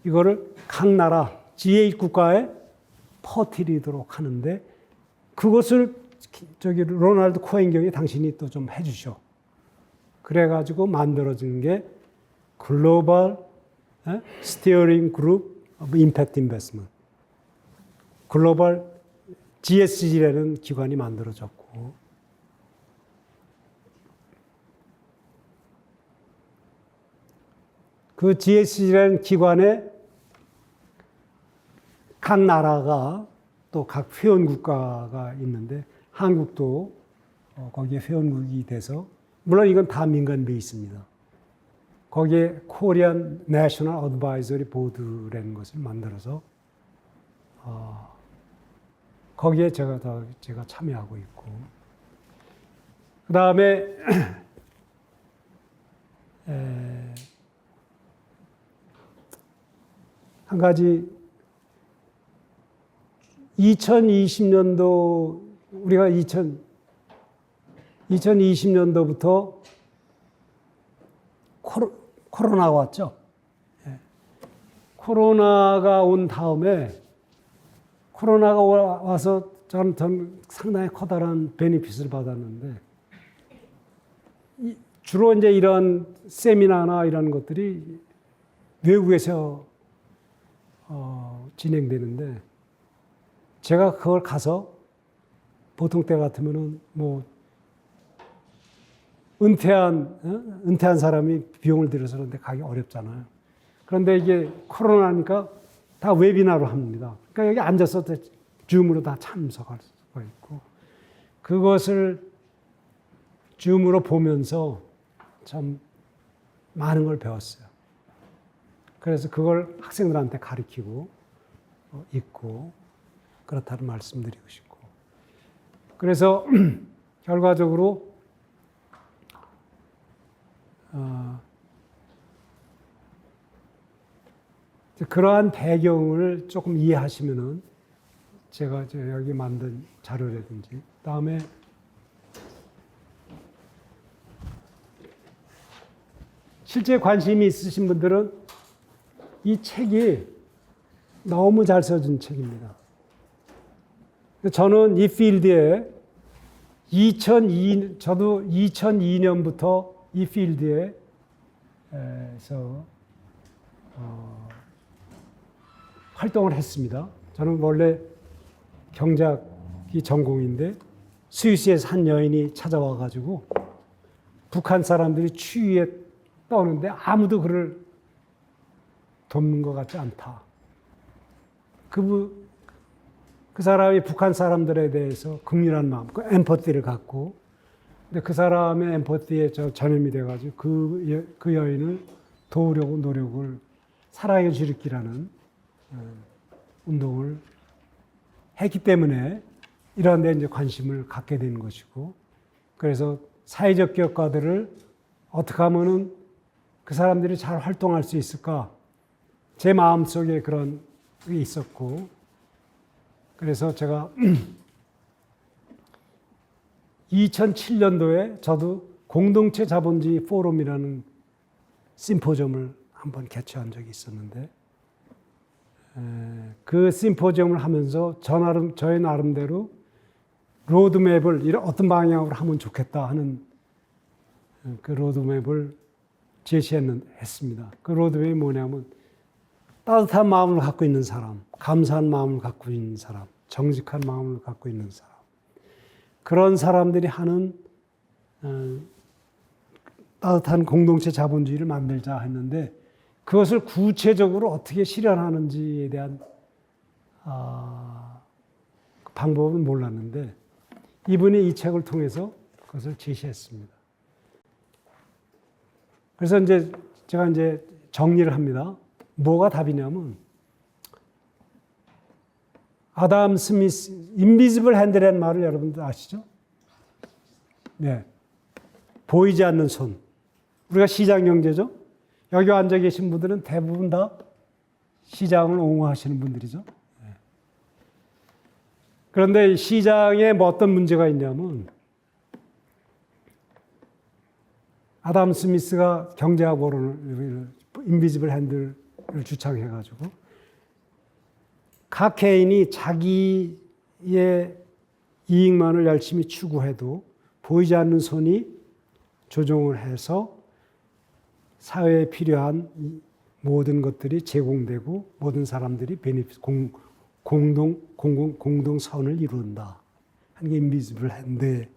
이거를 각 나라 G8 국가에 퍼뜨리도록 하는데 그것을 로널드 코엔 경에 당신이 또 좀 해주셔. 그래가지고 만들어진 게 글로벌 스티어링 그룹 오브 임팩트 인베스트먼트. 글로벌 GSG라는 기관이 만들어졌고 그 GSG라는 기관에 각 나라가 또 각 회원국가가 있는데 한국도 거기에 회원국이 돼서 물론 이건 다 민간 베이스입니다. 거기에 코리안 내셔널 어드바이저리 보드라는 것을 만들어서 거기에 제가 참여하고 있고 그 다음에 한 가지 2020년도 우리가 2020년도부터 코로나가 왔죠. 코로나가 온 다음에 코로나가 와서 저는 상당히 커다란 베니핏을 받았는데 주로 이제 이런 세미나나 이런 것들이 외국에서 진행되는데 제가 그걸 가서 보통 때 같으면은 뭐 은퇴한 사람이 비용을 들여서 그런데 가기 어렵잖아요. 그런데 이게 코로나니까 다 웨비나로 합니다. 그러니까 여기 앉아서 줌으로 다 참석할 수가 수가 있고 그것을 줌으로 보면서 참 많은 걸 배웠어요. 그래서 그걸 학생들한테 가르치고 있고 그렇다는 말씀드리고 싶고 그래서 결과적으로 그러한 배경을 조금 이해하시면은 제가 여기 만든 자료라든지 다음에 실제 관심이 있으신 분들은 이 책이 너무 잘 써진 책입니다. 저는 이 필드에 저도 2002년부터 이 필드에서 활동을 했습니다. 저는 원래 경제학이 전공인데 스위스에서 한 여인이 찾아와 가지고 북한 사람들이 추위에 떠는데 아무도 그를 돕는 것 같지 않다. 그 사람이 북한 사람들에 대해서 긍휼한 마음, 그 엠퍼티를 갖고, 근데 그 사람의 엠퍼티에 전염이 돼가지고 그 여인을 도우려고 노력을 사랑의 줄잇기라는 운동을 했기 때문에 이런 데 이제 관심을 갖게 되는 것이고, 그래서 사회적 기업가들을 어떻게 하면은 그 사람들이 잘 활동할 수 있을까? 제 마음속에 그런 게 있었고, 그래서 제가 2007년도에 저도 공동체 자본주의 포럼이라는 심포지엄을 한번 개최한 적이 있었는데, 그 심포지엄을 하면서 저의 나름대로 로드맵을 어떤 방향으로 하면 좋겠다 하는 그 로드맵을 제시했습니다. 그 로드맵이 뭐냐면 따뜻한 마음을 갖고 있는 사람, 감사한 마음을 갖고 있는 사람, 정직한 마음을 갖고 있는 사람, 그런 사람들이 하는 따뜻한 공동체 자본주의를 만들자 했는데 그것을 구체적으로 어떻게 실현하는지에 대한 그 방법은 몰랐는데 이분이 이 책을 통해서 그것을 제시했습니다. 그래서 제가 정리를 합니다. 뭐가 답이냐면 아담 스미스 인비지블 핸드라는 말을 여러분들 아시죠? 네, 보이지 않는 손. 우리가 시장 경제죠. 여기 앉아 계신 분들은 대부분 다 시장을 옹호하시는 분들이죠. 네. 그런데 시장에 뭐 어떤 문제가 있냐면 아담 스미스가 경제학 원론을 인비지블 핸들을 주창해가지고 각 개인이 자기의 이익만을 열심히 추구해도 보이지 않는 손이 조종을 해서 사회에 필요한 모든 것들이 제공되고 모든 사람들이 공동선을 이룬다 하는 게 인비지블 핸드의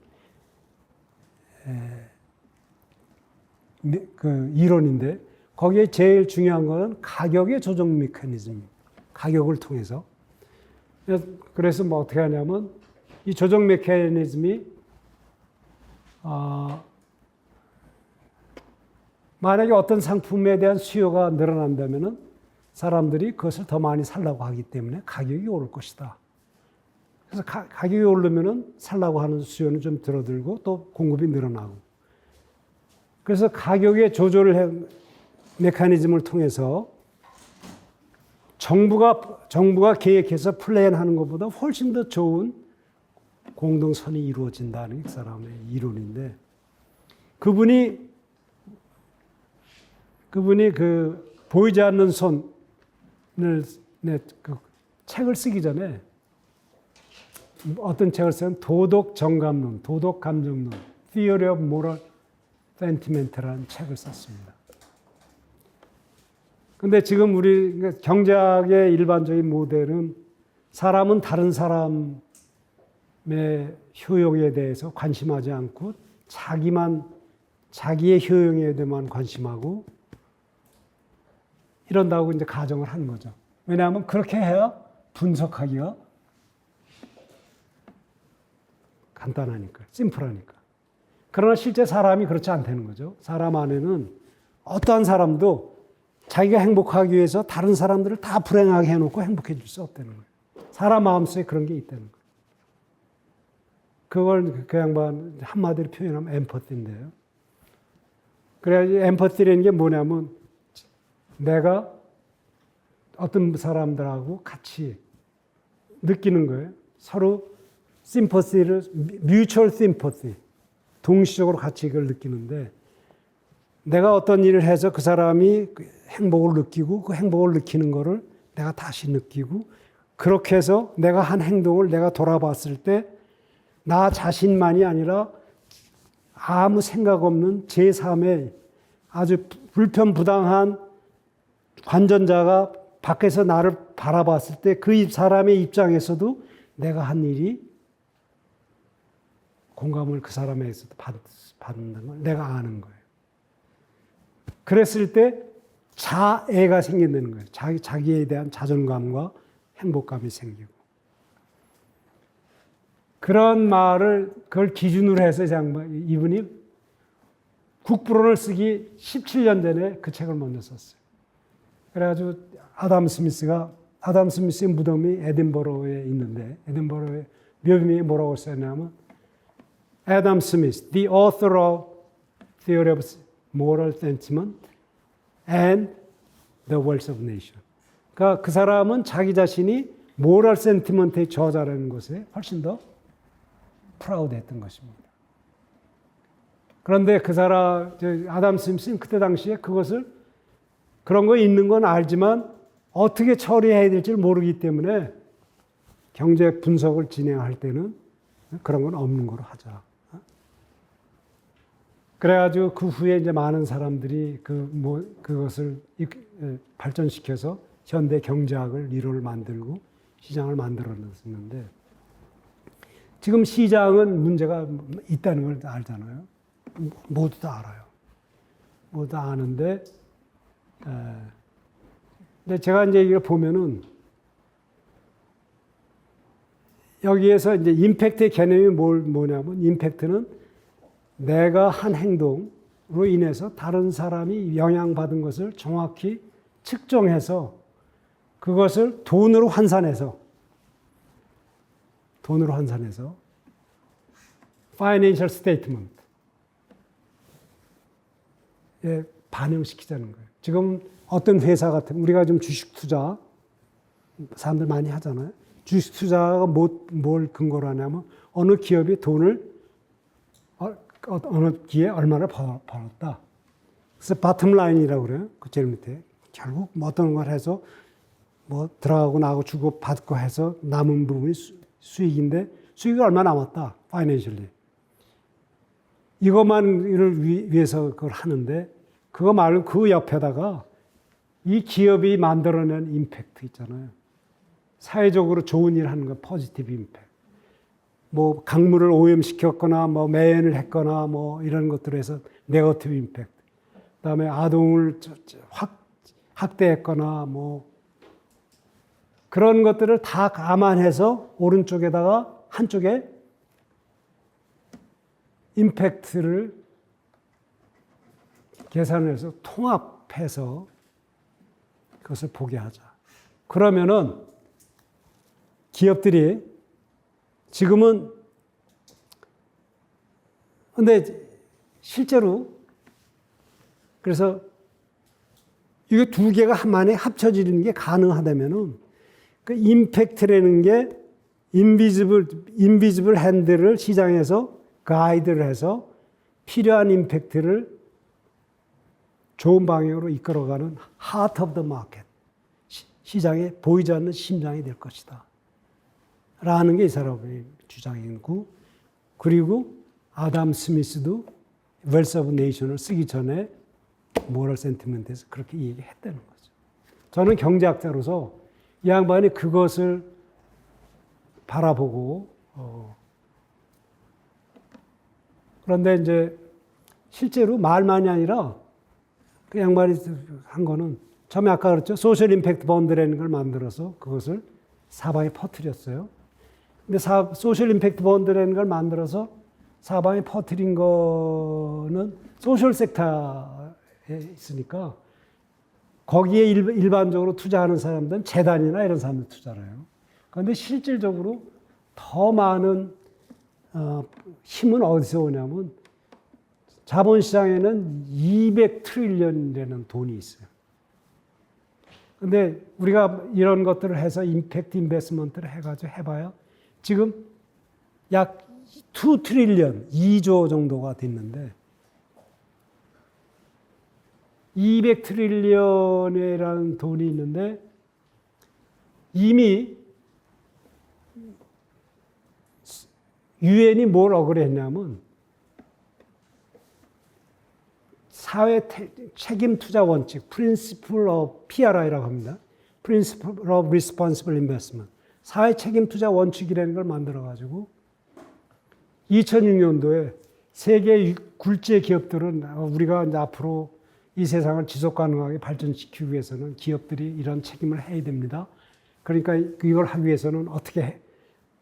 그 이론인데 거기에 제일 중요한 것은 가격의 조정 메커니즘, 가격을 통해서. 그래서 뭐 어떻게 하냐면 이 조정 메커니즘이 만약에 어떤 상품에 대한 수요가 늘어난다면은 사람들이 그것을 더 많이 살라고 하기 때문에 가격이 오를 것이다. 그래서 가격이 오르면은 살라고 하는 수요는 좀 줄어들고 또 공급이 늘어나고. 그래서 가격의 조절을 메커니즘을 통해서 정부가 계획해서 플랜하는 것보다 훨씬 더 좋은 공동선이 이루어진다는 게 그 사람의 이론인데 그분이 그 보이지 않는 손을 그 책을 쓰기 전에 어떤 책을 쓰면 도덕 정감론, 도덕 감정론, Theory of Moral Sentiment라는 책을 썼습니다. 근데 지금 우리 경제학의 일반적인 모델은 사람은 다른 사람의 효용에 대해서 관심하지 않고 자기의 효용에 대해만 관심하고 이런다고 이제 가정을 하는 거죠. 왜냐하면 그렇게 해야 분석하기가 간단하니까, 심플하니까. 그러나 실제 사람이 그렇지 않다는 거죠. 사람 안에는 어떠한 사람도 자기가 행복하기 위해서 다른 사람들을 다 불행하게 해놓고 행복해 줄 수 없다는 거예요. 사람 마음속에 그런 게 있다는 거예요. 그걸 그 양반 한마디로 표현하면 엠퍼티인데요. 그래야지 엠퍼티라는 게 뭐냐면 내가 어떤 사람들하고 같이 느끼는 거예요. 서로 심퍼시를, 뮤추얼 심퍼시, 동시적으로 같이 이걸 느끼는데 내가 어떤 일을 해서 그 사람이 행복을 느끼고 그 행복을 느끼는 거를 내가 다시 느끼고 그렇게 해서 내가 한 행동을 내가 돌아봤을 때 나 자신만이 아니라 아무 생각 없는 제3의 아주 불편부당한 관전자가 밖에서 나를 바라봤을 때 그 사람의 입장에서도 내가 한 일이 공감을 그 사람에게서도 받는 걸 내가 아는 거예요. 그랬을 때 자애가 생긴다는 거예요. 자기에 대한 자존감과 행복감이 생기고. 그런 말을 그걸 기준으로 해서 이분이 국부론을 쓰기 17년 전에 그 책을 먼저 썼어요. 그래가지고 아담 스미스의 무덤이 에딘버러에 있는데 에딘버러의 묘비에 뭐라고 썼냐면 Adam Smith, the author of Theory of Moral Sentiment and the Wealth of Nation. 그러니까 그 사람은 자기 자신이 모럴 센티먼트의 저자라는 것에 훨씬 더 프라우드했던 것입니다. 그런데 그 사람 아담 스미스는 그때 당시에 그것을 그런 거 있는 건 알지만 어떻게 처리해야 될지 모르기 때문에 경제 분석을 진행할 때는 그런 건 없는 거로 하자. 그래가지고 그 후에 이제 많은 사람들이 그것을 발전시켜서 현대 경제학을 이론을 만들고 시장을 만들어냈었는데 지금 시장은 문제가 있다는 걸 알잖아요. 모두 다 알아요. 모두 다 아는데, 근데 제가 이제 이걸 보면은 여기에서 이제 임팩트의 개념이 뭐냐면 임팩트는 내가 한 행동으로 인해서 다른 사람이 영향받은 것을 정확히 측정해서 그것을 돈으로 환산해서 파이낸셜 스테이트먼트에 반영시키자는 거예요. 지금 어떤 회사 같은 우리가 좀 주식 투자 사람들 많이 하잖아요. 주식 투자가 뭘 근거로 하냐면 어느 기업이 돈을 어느 기회에 얼마나 벌었다. 그래서 바텀 라인이라고 그래요. 그 제일 밑에 결국 어떤 걸 해서 들어가고 나하고 주고 받고 해서 남은 부분이 수익인데 수익이 얼마 남았다. 파이낸셜리. 이것만을 위해서 그걸 하는데 그거 말고 그 옆에다가 이 기업이 만들어낸 임팩트 있잖아요. 사회적으로 좋은 일 하는 거 포지티브 임팩트. 강물을 오염시켰거나 매연을 했거나 이런 것들을 해서 네거티브 임팩트. 그다음에 아동을 학대했거나 그런 것들을 다 감안해서 오른쪽에다가 한쪽에 임팩트를 계산해서 통합해서 그것을 보게 하자. 그러면은 기업들이 지금은 근데 실제로 그래서 이게 두 개가 한만에 합쳐지는 게 가능하다면은 그 임팩트라는 게 인비지블 핸드를 시장에서 가이드를 해서 필요한 임팩트를 좋은 방향으로 이끌어가는 heart of the market, 시장에 보이지 않는 심장이 될 것이다. 라는 게 이 사람의 주장이고, 그리고 아담 스미스도 Wealth of Nation을 쓰기 전에 모럴 센티먼트에서 그렇게 얘기했다는 거죠. 저는 경제학자로서 이 양반이 그것을 바라보고 그런데 이제 실제로 말만이 아니라 그 양반이 한 거는 처음에 아까 그랬죠. 소셜 임팩트 펀드라는 걸 만들어서 그것을 사방에 퍼뜨렸어요. 근데 소셜 임팩트 펀드라는 걸 만들어서 사방에 퍼뜨린 거는 소셜 섹터에 있으니까 거기에 일반적으로 투자하는 사람들은 재단이나 이런 사람들 투자를 해요. 그런데 실질적으로 더 많은 힘은 어디서 오냐면 자본시장에는 200트릴리언이라는 돈이 있어요. 근데 우리가 이런 것들을 해서 임팩트 인베스트먼트를 해가지고 해봐야 지금 약 2트릴리언, 2조 정도가 됐는데 200트릴리언이라는 돈이 있는데 이미 유엔이 뭘 억울했냐면 사회 책임 투자 원칙, Principle of PRI라고 합니다. Principle of Responsible Investment. 사회 책임 투자 원칙이라는 걸 만들어가지고 2006년도에 세계 굴지의 기업들은 우리가 이제 앞으로 이 세상을 지속 가능하게 발전시키기 위해서는 기업들이 이런 책임을 해야 됩니다. 그러니까 이걸 하기 위해서는 어떻게 해?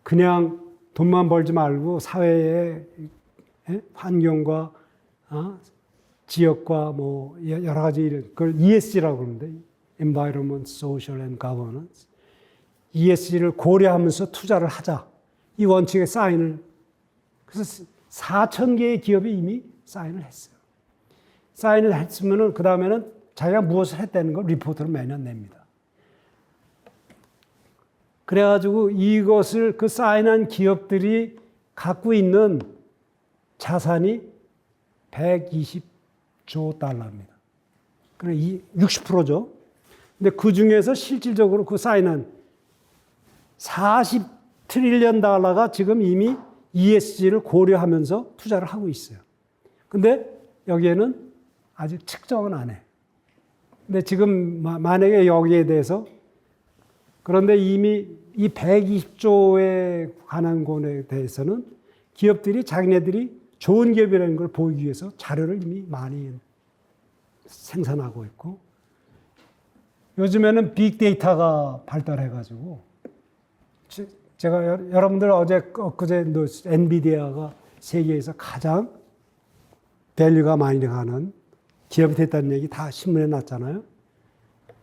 그냥 돈만 벌지 말고 사회의 환경과 지역과 뭐 여러 가지 그걸 ESG라고 그러는데 Environment, Social and Governance. ESG를 고려하면서 투자를 하자. 이 원칙에 사인을 그래서 4,000개의 기업이 이미 사인을 했어요. 사인을 했으면은 그 다음에는 자기가 무엇을 했다는 걸 리포트를 매년 냅니다. 그래가지고 이것을 그 사인한 기업들이 갖고 있는 자산이 120조 달러입니다. 그래 60%죠. 근데 그 중에서 실질적으로 그 사인한 40트릴리언 달러가 지금 이미 ESG를 고려하면서 투자를 하고 있어요. 근데 여기에는 아직 측정은 안 해. 근데 지금 만약에 여기에 대해서 그런데 이미 이 120조에 관한 것에 대해서는 기업들이 자기네들이 좋은 기업이라는 걸 보이기 위해서 자료를 이미 많이 생산하고 있고 요즘에는 빅데이터가 발달해가지고 제가 여러분들 엊그제 엔비디아가 세계에서 가장 밸류가 많이 가는 기업이 됐다는 얘기 다 신문에 났잖아요.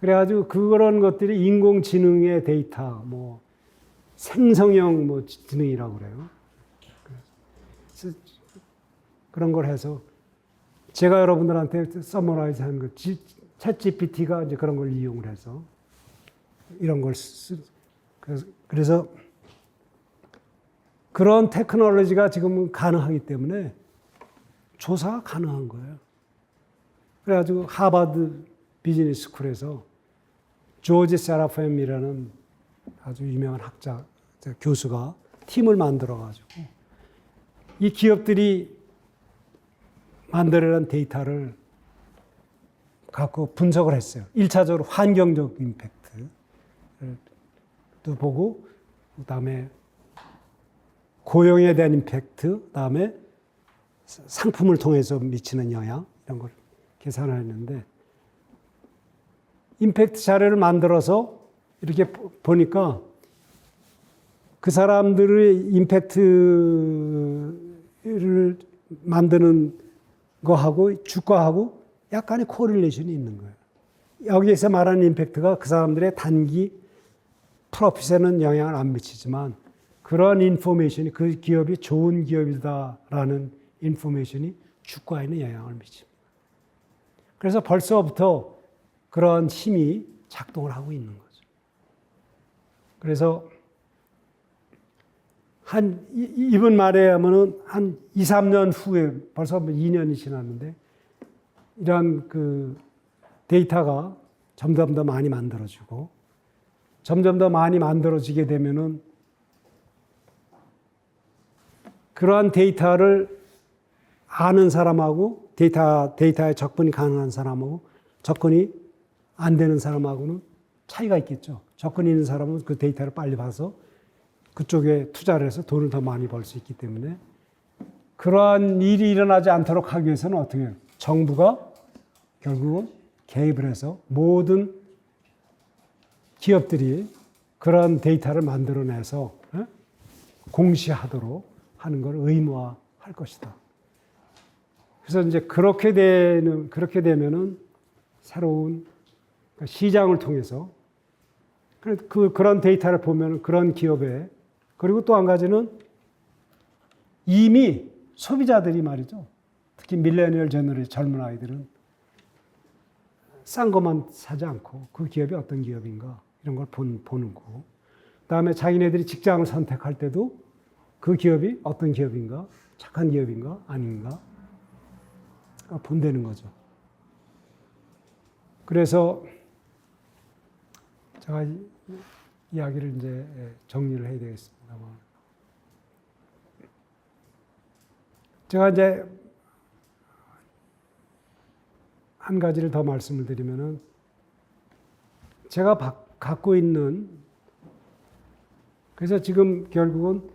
그래가지고 그런 것들이 인공지능의 데이터, 뭐 생성형 뭐 지능이라고 그래요. 그래서 그런 걸 해서 제가 여러분들한테 서머라이즈 한 거, 챗GPT가 이제 그런 걸 이용을 해서 이런 걸 그래서 그런 테크놀로지가 지금 가능하기 때문에 조사가 가능한 거예요. 그래가지고 하버드 비즈니스 스쿨에서 조지 세라핌이라는 아주 유명한 학자, 교수가 팀을 만들어가지고 이 기업들이 만들어낸 데이터를 갖고 분석을 했어요. 1차적으로 환경적 임팩트도 보고, 그 다음에 고용에 대한 임팩트, 그 다음에 상품을 통해서 미치는 영향, 이런 걸 계산을 했는데, 임팩트 자료를 만들어서 이렇게 보니까 그 사람들의 임팩트를 만드는 거하고 주가하고 약간의 코릴레이션이 있는 거예요. 여기에서 말하는 임팩트가 그 사람들의 단기 프로핏에는 영향을 안 미치지만 그런 인포메이션이 그 기업이 좋은 기업이다라는 인포메이션이 주가에는 영향을 미칩니다. 그래서 벌써부터 그런 힘이 작동을 하고 있는 거죠. 그래서 이분 말에 하면은 한 2, 3년 후에 벌써 2년이 지났는데 이런 그 데이터가 점점 더 많이 만들어지고 점점 더 많이 만들어지게 되면은 그러한 데이터를 아는 사람하고 데이터에 접근이 가능한 사람하고 접근이 안 되는 사람하고는 차이가 있겠죠. 접근이 있는 사람은 그 데이터를 빨리 봐서 그쪽에 투자를 해서 돈을 더 많이 벌 수 있기 때문에 그러한 일이 일어나지 않도록 하기 위해서는 어떻게 해요? 정부가 결국은 개입을 해서 모든 기업들이 그런 데이터를 만들어내서 공시하도록 하는 걸 의무화할 것이다. 그래서 이제 그렇게 되면은 새로운 시장을 통해서 그런 데이터를 보면 그런 기업에, 그리고 또 한 가지는 이미 소비자들이 말이죠. 특히 밀레니얼 제너레이션 젊은 아이들은 싼 것만 사지 않고 그 기업이 어떤 기업인가 이런 걸 보는 거고, 그다음에 자기네들이 직장을 선택할 때도 그 기업이 어떤 기업인가, 착한 기업인가 아닌가 본다는 거죠. 그래서 제가 이야기를 이제 정리를 해야 되겠습니다만, 제가 이제 한 가지를 더 말씀을 드리면은, 제가 갖고 있는, 그래서 지금 결국은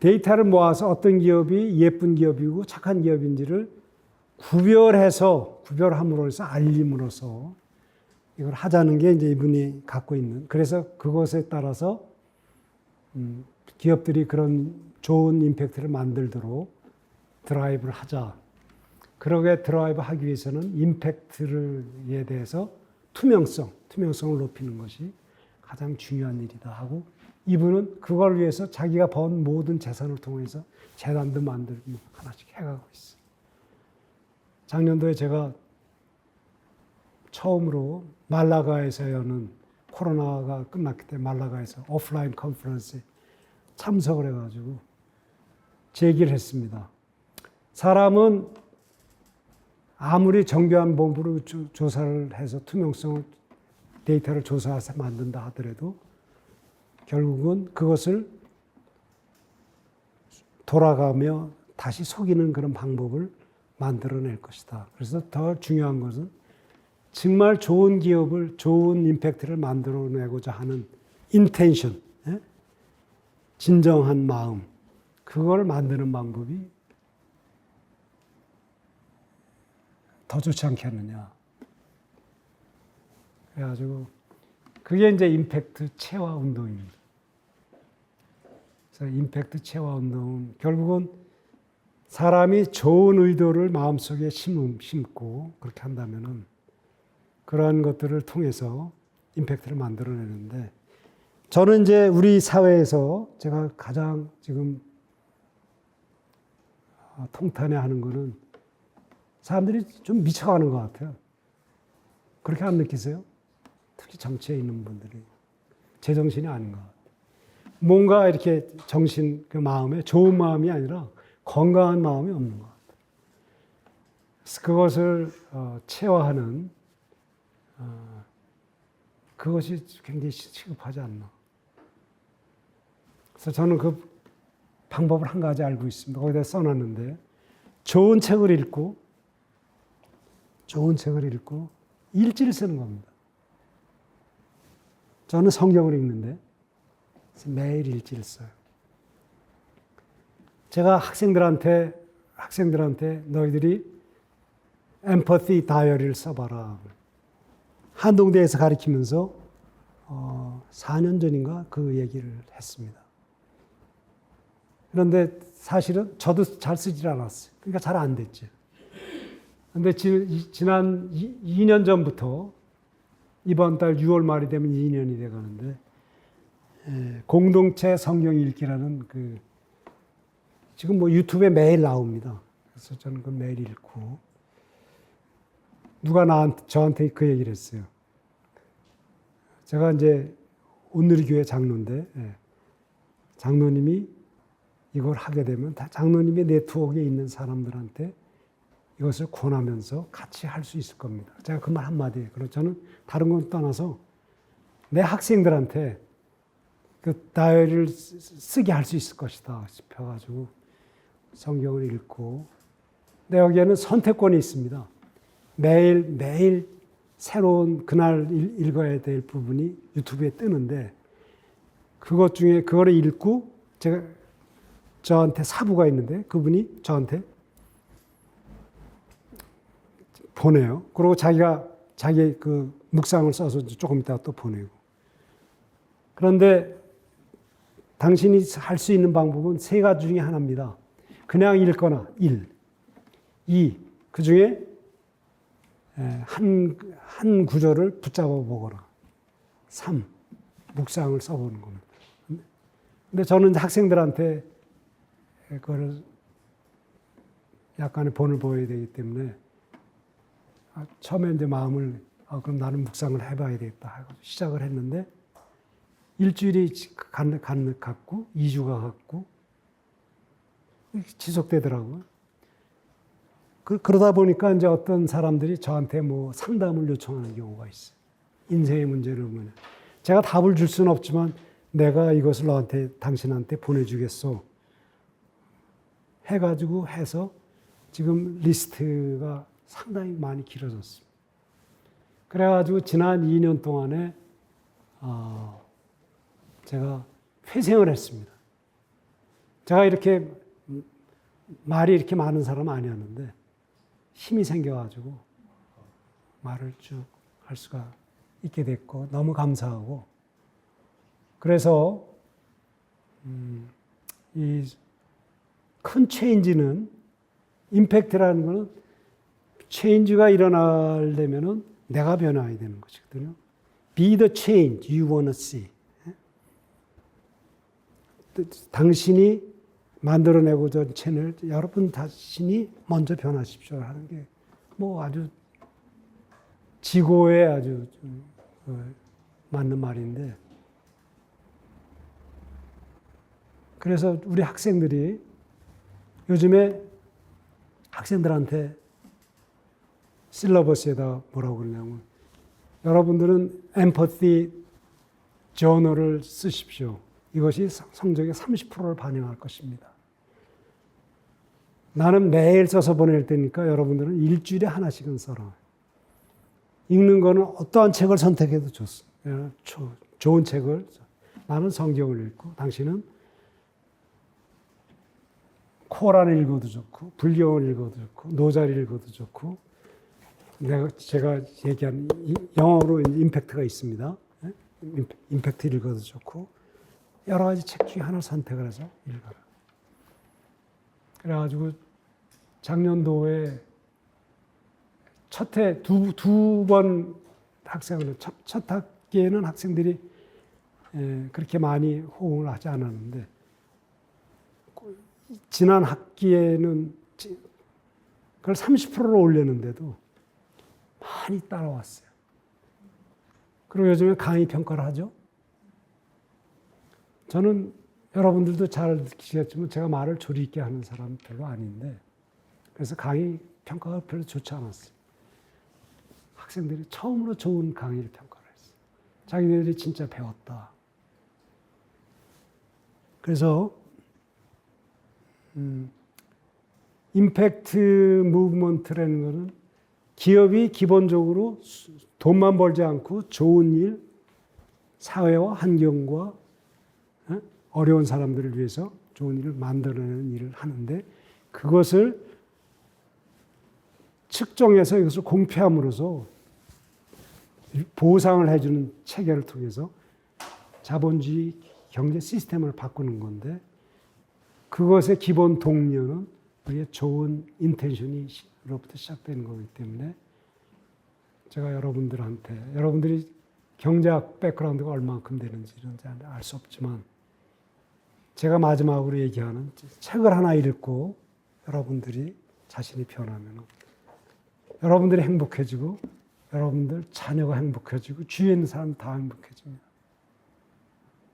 데이터를 모아서 어떤 기업이 예쁜 기업이고 착한 기업인지를 구별함으로써 알림으로써 이걸 하자는 게 이제 이분이 갖고 있는, 그래서 그것에 따라서 기업들이 그런 좋은 임팩트를 만들도록 드라이브를 하자. 그러게 드라이브 하기 위해서는 임팩트에 대해서 투명성을 높이는 것이 가장 중요한 일이다 하고, 이분은 그걸 위해서 자기가 번 모든 재산을 통해서 재단도 만들고 하나씩 해가고 있어요. 작년도에 제가 처음으로 말라가에서 여는, 코로나가 끝났기 때문에 말라가에서 오프라인 컨퍼런스에 참석을 해가지고 제기를 했습니다. 사람은 아무리 정교한 본부로 조사를 해서 투명성을, 데이터를 조사해서 만든다 하더라도 결국은 그것을 돌아가며 다시 속이는 그런 방법을 만들어낼 것이다. 그래서 더 중요한 것은 정말 좋은 기업을, 좋은 임팩트를 만들어내고자 하는 인텐션, 진정한 마음, 그걸 만드는 방법이 더 좋지 않겠느냐. 그래가지고 그게 이제 임팩트 체화 운동입니다. 그래서 임팩트 체화 운동은 결국은 사람이 좋은 의도를 마음속에 심고 그렇게 한다면은 그러한 것들을 통해서 임팩트를 만들어내는데, 저는 이제 우리 사회에서 제가 가장 지금 통탄해하는 거는 사람들이 좀 미쳐가는 것 같아요. 그렇게 안 느끼세요? 특히 정치에 있는 분들이 제정신이 아닌 것 같아요. 뭔가 이렇게 그 마음에 좋은 마음이 아니라 건강한 마음이 없는 것 같아요. 그래서 그것을 체화하는 그것이 굉장히 시급하지 않나. 그래서 저는 그 방법을 한 가지 알고 있습니다. 거기다 써놨는데, 좋은 책을 읽고 일지를 쓰는 겁니다. 저는 성경을 읽는데 매일 일지를 써요. 제가 학생들한테 너희들이 엠퍼티 다이어리를 써봐라. 한동대에서 가르치면서 4년 전인가 그 얘기를 했습니다. 그런데 사실은 저도 잘 쓰질 않았어요. 그러니까 잘 안 됐죠. 그런데 지난 2년 전부터 이번 달 6월 말이 되면 2년이 돼 가는데, 공동체 성경 읽기라는 지금 뭐 유튜브에 매일 나옵니다. 그래서 저는 그 매일 읽고, 누가 저한테 그 얘기를 했어요. 제가 이제 온누리교회 장로인데, 장로님이 이걸 하게 되면 다 장로님의 네트워크에 있는 사람들한테 이것을 권하면서 같이 할 수 있을 겁니다. 제가 그 말 한마디에, 그래서 저는 다른 건 떠나서 내 학생들한테 그 다이어리를 쓰게 할 수 있을 것이다 싶어가지고 성경을 읽고, 근데 여기에는 선택권이 있습니다. 매일 새로운 그날 읽어야 될 부분이 유튜브에 뜨는데, 그것 중에 그거를 읽고 저한테 사부가 있는데 그분이 저한테 보내요. 그리고 자기 그 묵상을 써서 조금 있다가 또 보내고. 그런데 당신이 할 수 있는 방법은 세 가지 중에 하나입니다. 그냥 읽거나 1. 2. 그 중에 한 구절을 붙잡아 보거나 3. 묵상을 써보는 겁니다. 근데 저는 학생들한테 그걸 약간의 본을 보여야 되기 때문에 처음에 이제 마음을 그럼 나는 묵상을 해봐야 되겠다 하고 시작을 했는데 일주일이 갔고 2주가 갔고 지속되더라고요. 그러다 보니까 이제 어떤 사람들이 저한테 뭐 상담을 요청하는 경우가 있어요. 인생의 문제를 뭐냐. 제가 답을 줄 수는 없지만 내가 이것을 당신한테 보내주겠소. 해가지고 해서 지금 리스트가 상당히 많이 길어졌습니다. 그래가지고 지난 2년 동안에 제가 회생을 했습니다. 제가 이렇게 말이 이렇게 많은 사람은 아니었는데 힘이 생겨가지고 말을 쭉 할 수가 있게 됐고 너무 감사하고 그래서 이 큰 체인지는 임팩트라는 것은 체인지가 일어나려면은 내가 변화해야 되는 것이거든요. Be the change you want to see. 당신이 만들어내고자 하는 채널, 여러분 자신이 먼저 변하십시오 하는 게 뭐 아주 지고에 아주 맞는 말인데 그래서 우리 학생들이 요즘에 학생들한테 실러버스에다 뭐라고 그러냐면 여러분들은 엠퍼티 저널을 쓰십시오. 이것이 성적의 30%를 반영할 것입니다. 나는 매일 써서 보낼 테니까 여러분들은 일주일에 하나씩은 써라. 읽는 거는 어떠한 책을 선택해도 좋습니다. 좋은 책을. 나는 성경을 읽고 당신은 코란을 읽어도 좋고 불경을 읽어도 좋고 노자를 읽어도 좋고 제가 얘기한 영어로 임팩트가 있습니다. 임팩트 읽어도 좋고 여러 가지 책 중에 하나 선택을 해서 읽어라. 그래가지고 작년도에 첫 해 두 번 학생을 첫 학기에는 학생들이 그렇게 많이 호응을 하지 않았는데 지난 학기에는 그걸 30%로 올렸는데도 많이 따라왔어요. 그리고 요즘에 강의 평가를 하죠. 저는 여러분들도 잘 느끼시겠지만 제가 말을 조리 있게 하는 사람 별로 아닌데 그래서 강의 평가가 별로 좋지 않았어요. 학생들이 처음으로 좋은 강의를 평가를 했어요. 자기들이 진짜 배웠다. 그래서 임팩트 무브먼트라는 것은 기업이 기본적으로 돈만 벌지 않고 좋은 일, 사회와 환경과 어려운 사람들을 위해서 좋은 일을 만들어내는 일을 하는데 그것을 측정해서 이것을 공표함으로써 보상을 해주는 체계를 통해서 자본주의 경제 시스템을 바꾸는 건데 그것의 기본 동료는 우리의 좋은 인텐션이로부터 시작되는 거기 때문에 제가 여러분들이 경제학 백그라운드가 얼마만큼 되는지는 알 수 없지만 제가 마지막으로 얘기하는 책을 하나 읽고 여러분들이 자신이 변하면 여러분들이 행복해지고 여러분들 자녀가 행복해지고 주위에 있는 사람 다 행복해집니다.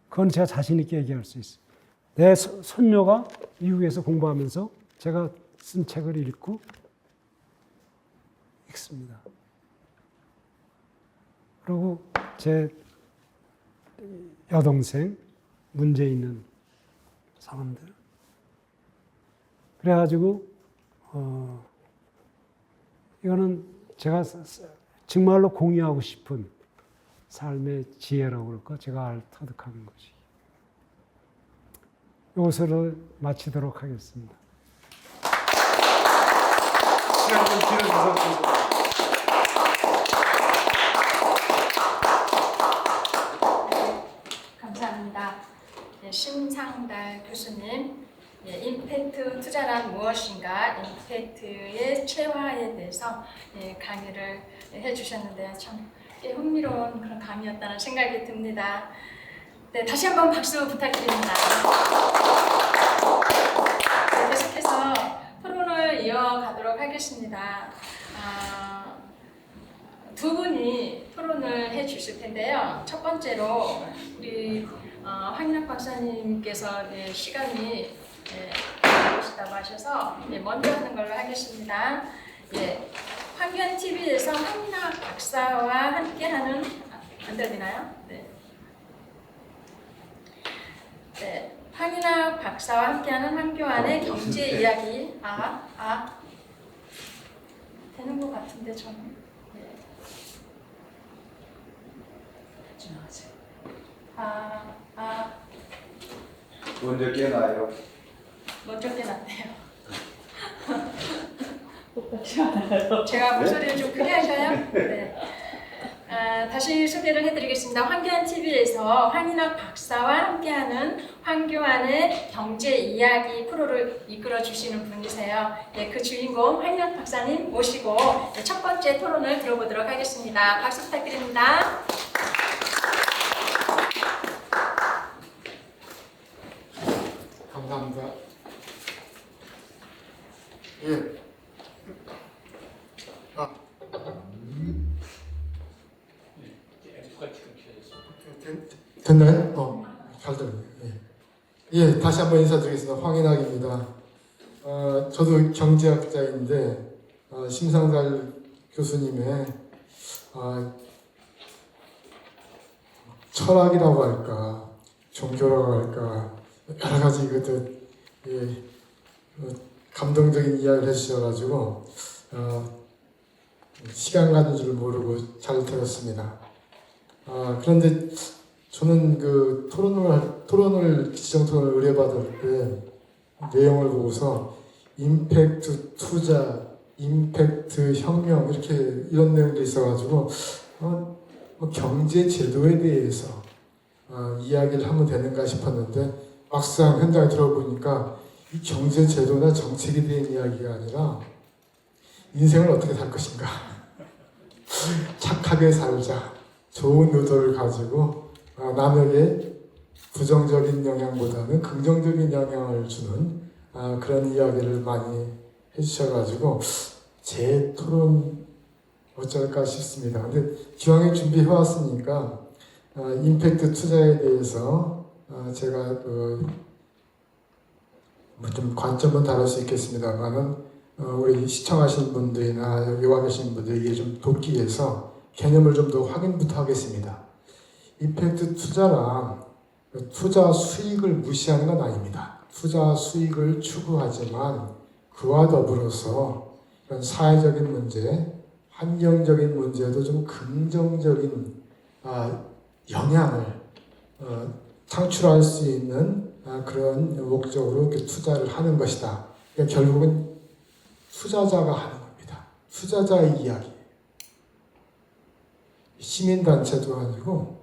그건 제가 자신 있게 얘기할 수 있어요. 내 손녀가 미국에서 공부하면서 제가 쓴 책을 읽습니다. 그리고 제 여동생, 문제 있는 사람들. 그래가지고, 이거는 제가 정말로 공유하고 싶은 삶의 지혜라고 그럴까? 제가 터득하는 것이. 이것으로 마치도록 하겠습니다. 시간 좀 길어져서 감사합니다. 예, 심상달 교수님, 예, 임팩트 투자란 무엇인가, 임팩트의 체화에 대해서 예, 강의를 해주셨는데요. 참 흥미로운 그런 강의였다는 생각이 듭니다. 네, 다시 한번 박수 부탁드립니다. 네, 계속해서 토론을 이어가도록 하겠습니다. 두 분이 토론을 해주실 텐데요. 첫 번째로 우리 황인학 박사님께서 시간이 나오시다고 하셔서 먼저 하는 걸로 하겠습니다. 황교안 TV에서 황인학 박사와 함께하는 안 들리나요? 네, 황인학 박사와 함께하는 황교안의 경제 이야기. 되는 것 같은데 저는. 먼저 깨나요? 먼저 깨났네요. 제가 목소리를 좀 크게 할까요? 네. 다시 소개를 해드리겠습니다. 황교안 TV에서 황인학 박사와 함께하는 황교안의 경제 이야기 프로를 이끌어 주시는 분이세요. 그 주인공 황인학 박사님 모시고 첫 번째 토론을 들어보도록 하겠습니다. 박수 부탁드립니다. 감사합니다. 예. 됐나요? 잘 들어요. 예, 다시 한번 인사드리겠습니다. 황인학입니다. 저도 경제학자인데 심상달 교수님의 철학이라고 할까, 종교라고 할까, 여러 가지 이것들 감동적인 이야기를 해주셔가지고 시간 가는 줄 모르고 잘 들었습니다. 그런데 저는 그 지정 토론을 의뢰받을 때 내용을 보고서 임팩트 투자, 임팩트 혁명 이런 내용도 있어가지고 경제 제도에 대해서 이야기를 하면 되는가 싶었는데 막상 현장에 들어보니까 이 경제 제도나 정책에 대한 이야기가 아니라 인생을 어떻게 살 것인가, 착하게 살자, 좋은 의도를 가지고 남에게 부정적인 영향보다는 긍정적인 영향을 주는 그런 이야기를 많이 해주셔가지고 제 토론 어쩔까 싶습니다. 근데 기왕에 준비해왔으니까 임팩트 투자에 대해서 제가 좀 관점은 다를 수 있겠습니다만은 우리 시청하신 분들이나 여기 와 계신 분들에게 좀 돕기 위해서 개념을 좀 더 확인부터 하겠습니다. 임팩트 투자란 투자 수익을 무시하는 건 아닙니다. 투자 수익을 추구하지만 그와 더불어서 이런 사회적인 문제, 환경적인 문제도 좀 긍정적인 영향을 창출할 수 있는 그런 목적으로 이렇게 투자를 하는 것이다. 그러니까 결국은 투자자가 하는 겁니다. 투자자의 이야기. 시민단체도 아니고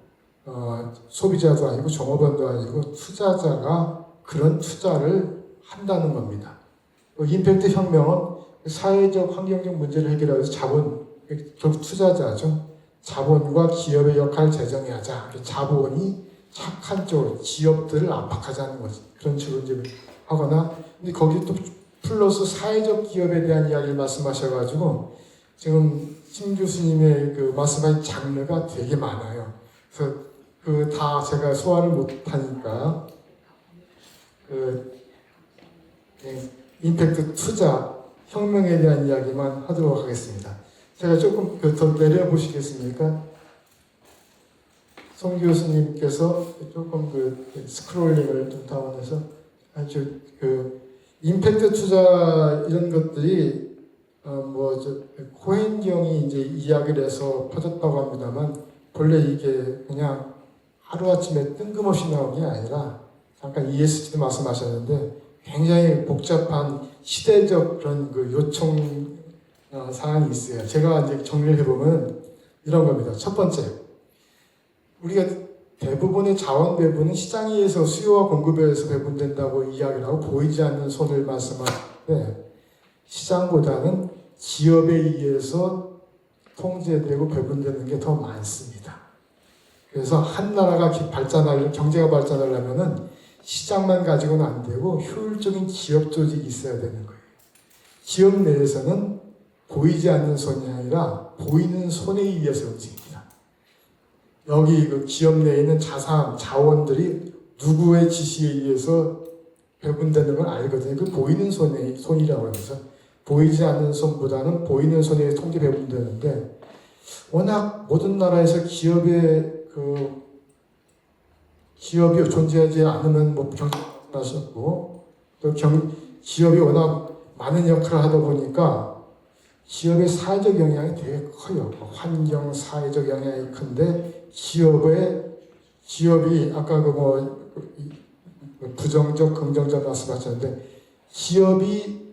소비자도 아니고 종업원도 아니고 투자자가 그런 투자를 한다는 겁니다. 임팩트 혁명은 사회적 환경적 문제를 해결하기 위해서 결국 투자자죠. 자본과 기업의 역할을 재정해야 하자. 자본이 착한 쪽으로 기업들을 압박하자는 거지. 그런 식으로 이제 하거나, 근데 거기 또 플러스 사회적 기업에 대한 이야기를 말씀하셔가지고 지금 심 교수님의 그 말씀하신 장르가 되게 많아요. 그래서 그 다 제가 소화를 못하니까 임팩트 투자 혁명에 대한 이야기만 하도록 하겠습니다. 제가 조금 더 내려보시겠습니까? 송 교수님께서 조금 스크롤링을 좀 다운해서 아주 임팩트 투자 이런 것들이 코헨경이 이제 이야기를 해서 퍼졌다고 합니다만 본래 이게 그냥 하루아침에 뜬금없이 나온 게 아니라 잠깐 ESG도 말씀하셨는데 굉장히 복잡한 시대적 그런 요청 사항이 있어요. 제가 이제 정리를 해보면 이런 겁니다. 첫 번째, 우리가 대부분의 자원 배분은 시장에 의해서 수요와 공급에 의해서 배분된다고 이야기를 하고 보이지 않는 손을 말씀하시는데 시장보다는 기업에 의해서 통제되고 배분되는 게 더 많습니다. 그래서 한 나라가 경제가 발전하려면은 시장만 가지고는 안 되고 효율적인 기업 조직이 있어야 되는 거예요. 기업 내에서는 보이지 않는 손이 아니라 보이는 손에 의해서 움직입니다. 여기 그 기업 내에 있는 자원들이 누구의 지시에 의해서 배분되는 걸 알거든요. 그 보이는 손이라고 하면서 보이지 않는 손보다는 보이는 손에 의해서 통제 배분되는데 워낙 모든 나라에서 기업이 존재하지 않으면 뭐 경쟁하셨고 또 기업이 워낙 많은 역할을 하다 보니까 기업의 사회적 영향이 되게 커요. 환경 사회적 영향이 큰데 기업이 아까 부정적 긍정적 말씀하셨는데 기업이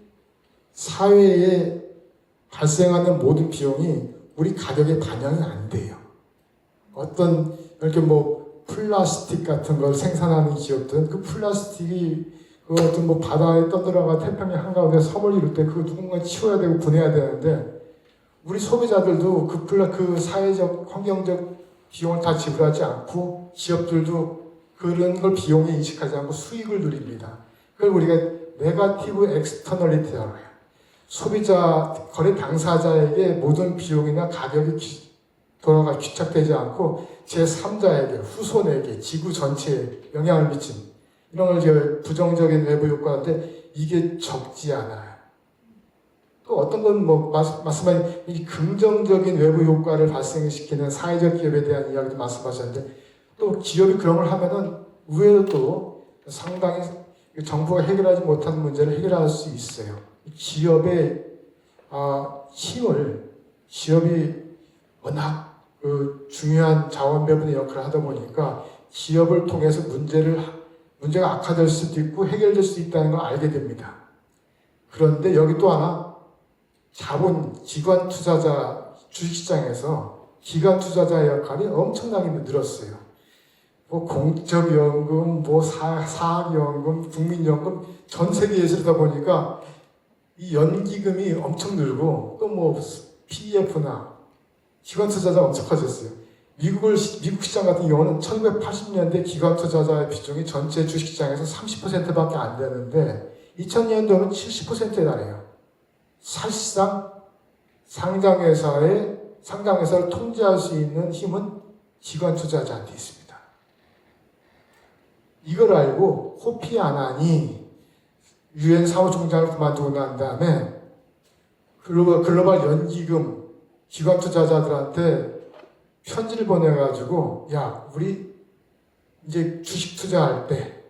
사회에 발생하는 모든 비용이 우리 가격에 반영이 안 돼요. 어떤 이렇게 뭐 플라스틱 같은 걸 생산하는 기업들은 그 플라스틱이 그 어떤 뭐 바다에 떠들어가 태평양 한가운데 섬을 이룰 때 그거 누군가 치워야 되고 분해야 되는데 우리 소비자들도 그 사회적 환경적 비용을 다 지불하지 않고 기업들도 그런 걸 비용에 인식하지 않고 수익을 누립니다. 그걸 우리가 네거티브 엑스터널리티라고 해요. 소비자, 거래 당사자에게 모든 비용이나 가격이 귀착되지 않고 제3자에게, 후손에게, 지구 전체에 영향을 미친 이런 걸 부정적인 외부 효과인데 이게 적지 않아요. 또 어떤 건 뭐 말씀하신 이 긍정적인 외부 효과를 발생시키는 사회적 기업에 대한 이야기도 말씀하셨는데 또 기업이 그런 걸 하면은 의외로 또 상당히 정부가 해결하지 못한 문제를 해결할 수 있어요. 기업의 기업이 워낙 중요한 자원 배분의 역할을 하다 보니까 기업을 통해서 문제가 악화될 수도 있고 해결될 수 있다는 걸 알게 됩니다. 그런데 여기 또 하나 기관 투자자 주식시장에서 기관 투자자의 역할이 엄청나게 늘었어요. 뭐 공적연금, 뭐 사학연금, 국민연금 전 세계에서 그러다 보니까 이 연기금이 엄청 늘고 또 뭐 PEF나 기관 투자자가 엄청 커졌어요. 미국 시장 같은 경우는 1980년대 기관 투자자의 비중이 전체 주식시장에서 30%밖에 안 되는데 2000년도는 70%에 달해요. 사실상 상장회사를 통제할 수 있는 힘은 기관 투자자한테 있습니다. 이걸 알고 코피 아난이 유엔 사무총장을 그만두고 난 다음에 글로벌 연기금 기관 투자자들한테 편지를 보내가지고 야 우리 이제 주식 투자할 때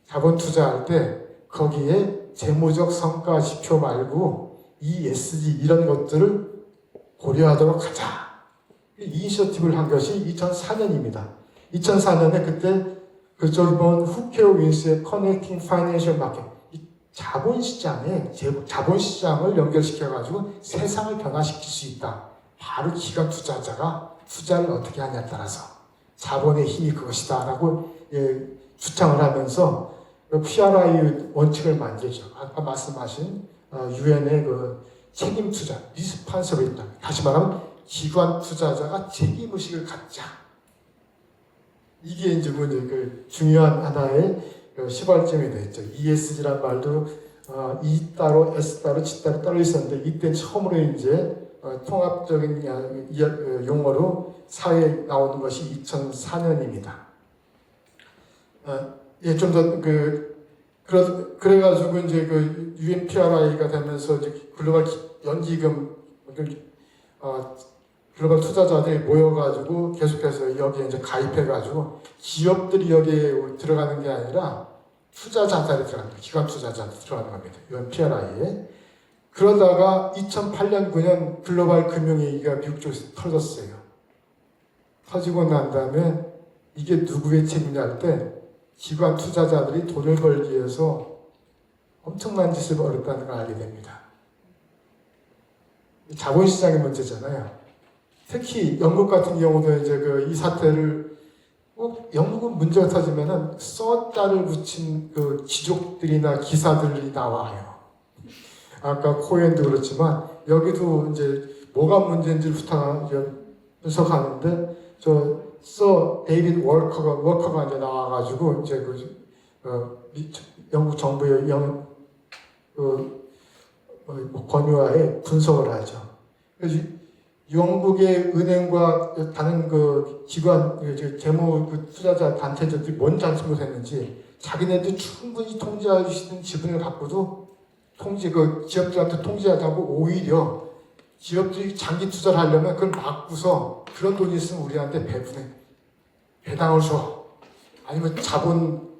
자본 투자할 때 거기에 재무적 성과 지표 말고 ESG 이런 것들을 고려하도록 하자. 이 이니셔티브를 한 것이 2004년입니다. 2004년에 그때 그쪽이 본 후케오 윈스의 커넥팅 파이낸셜 마켓 자본시장을 연결시켜가지고 세상을 변화시킬 수 있다. 바로 기관 투자자가 투자를 어떻게 하냐에 따라서 자본의 힘이 그것이다 라고 주장을 하면서 PRI 원칙을 만들죠. 아까 말씀하신 유엔의 그 책임 투자, 리스판서블리티. 다시 말하면 기관 투자자가 책임의식을 갖자. 이게 이제 그 중요한 하나의 시발점이 됐죠. ESG란 말도 E 따로 S 따로 G 따로 떨어 있었는데 이때 처음으로 이제 통합적인 용어로 사회에 나오는 것이 2004년입니다. 좀 더 그래가지고 이제 그 UNPRI가 되면서 이제 글로벌 연기금 글로벌 투자자들이 모여가지고 계속해서 여기에 이제 가입해가지고 기업들이 여기에 들어가는 게 아니라 투자자들이 들어갑니다. 기관 투자자들이 들어가는 겁니다. UNPRI에. 그러다가 2008년, 9년 글로벌 금융위기가 미국 쪽에서 터졌어요. 터지고 난 다음에 이게 누구의 책임이냐 할 때 기관 투자자들이 돈을 벌기 위해서 엄청난 짓을 벌였다는 걸 알게 됩니다. 자본시장의 문제잖아요. 특히 영국 같은 경우도 이제 이 사태를 영국은 문제가 터지면은 써자를 붙인 그 귀족들이나 기사들이 나와요. 아까 코엔도 그렇지만 여기도 이제 뭐가 문제인지를 분석하는데 서 데이빗 워커가 이제 나와가지고 이제 영국 정부의 권유하에 분석을 하죠. 그래서 영국의 은행과 다른 그 기관, 재무 투자자 단체들이 뭔 잘못을 했는지 자기네들 충분히 통제할 수 있는 지분을 갖고도 기업들한테 통제하자고 오히려 기업들이 장기 투자를 하려면 그걸 막고서 그런 돈이 있으면 우리한테 배당을 줘. 아니면 자본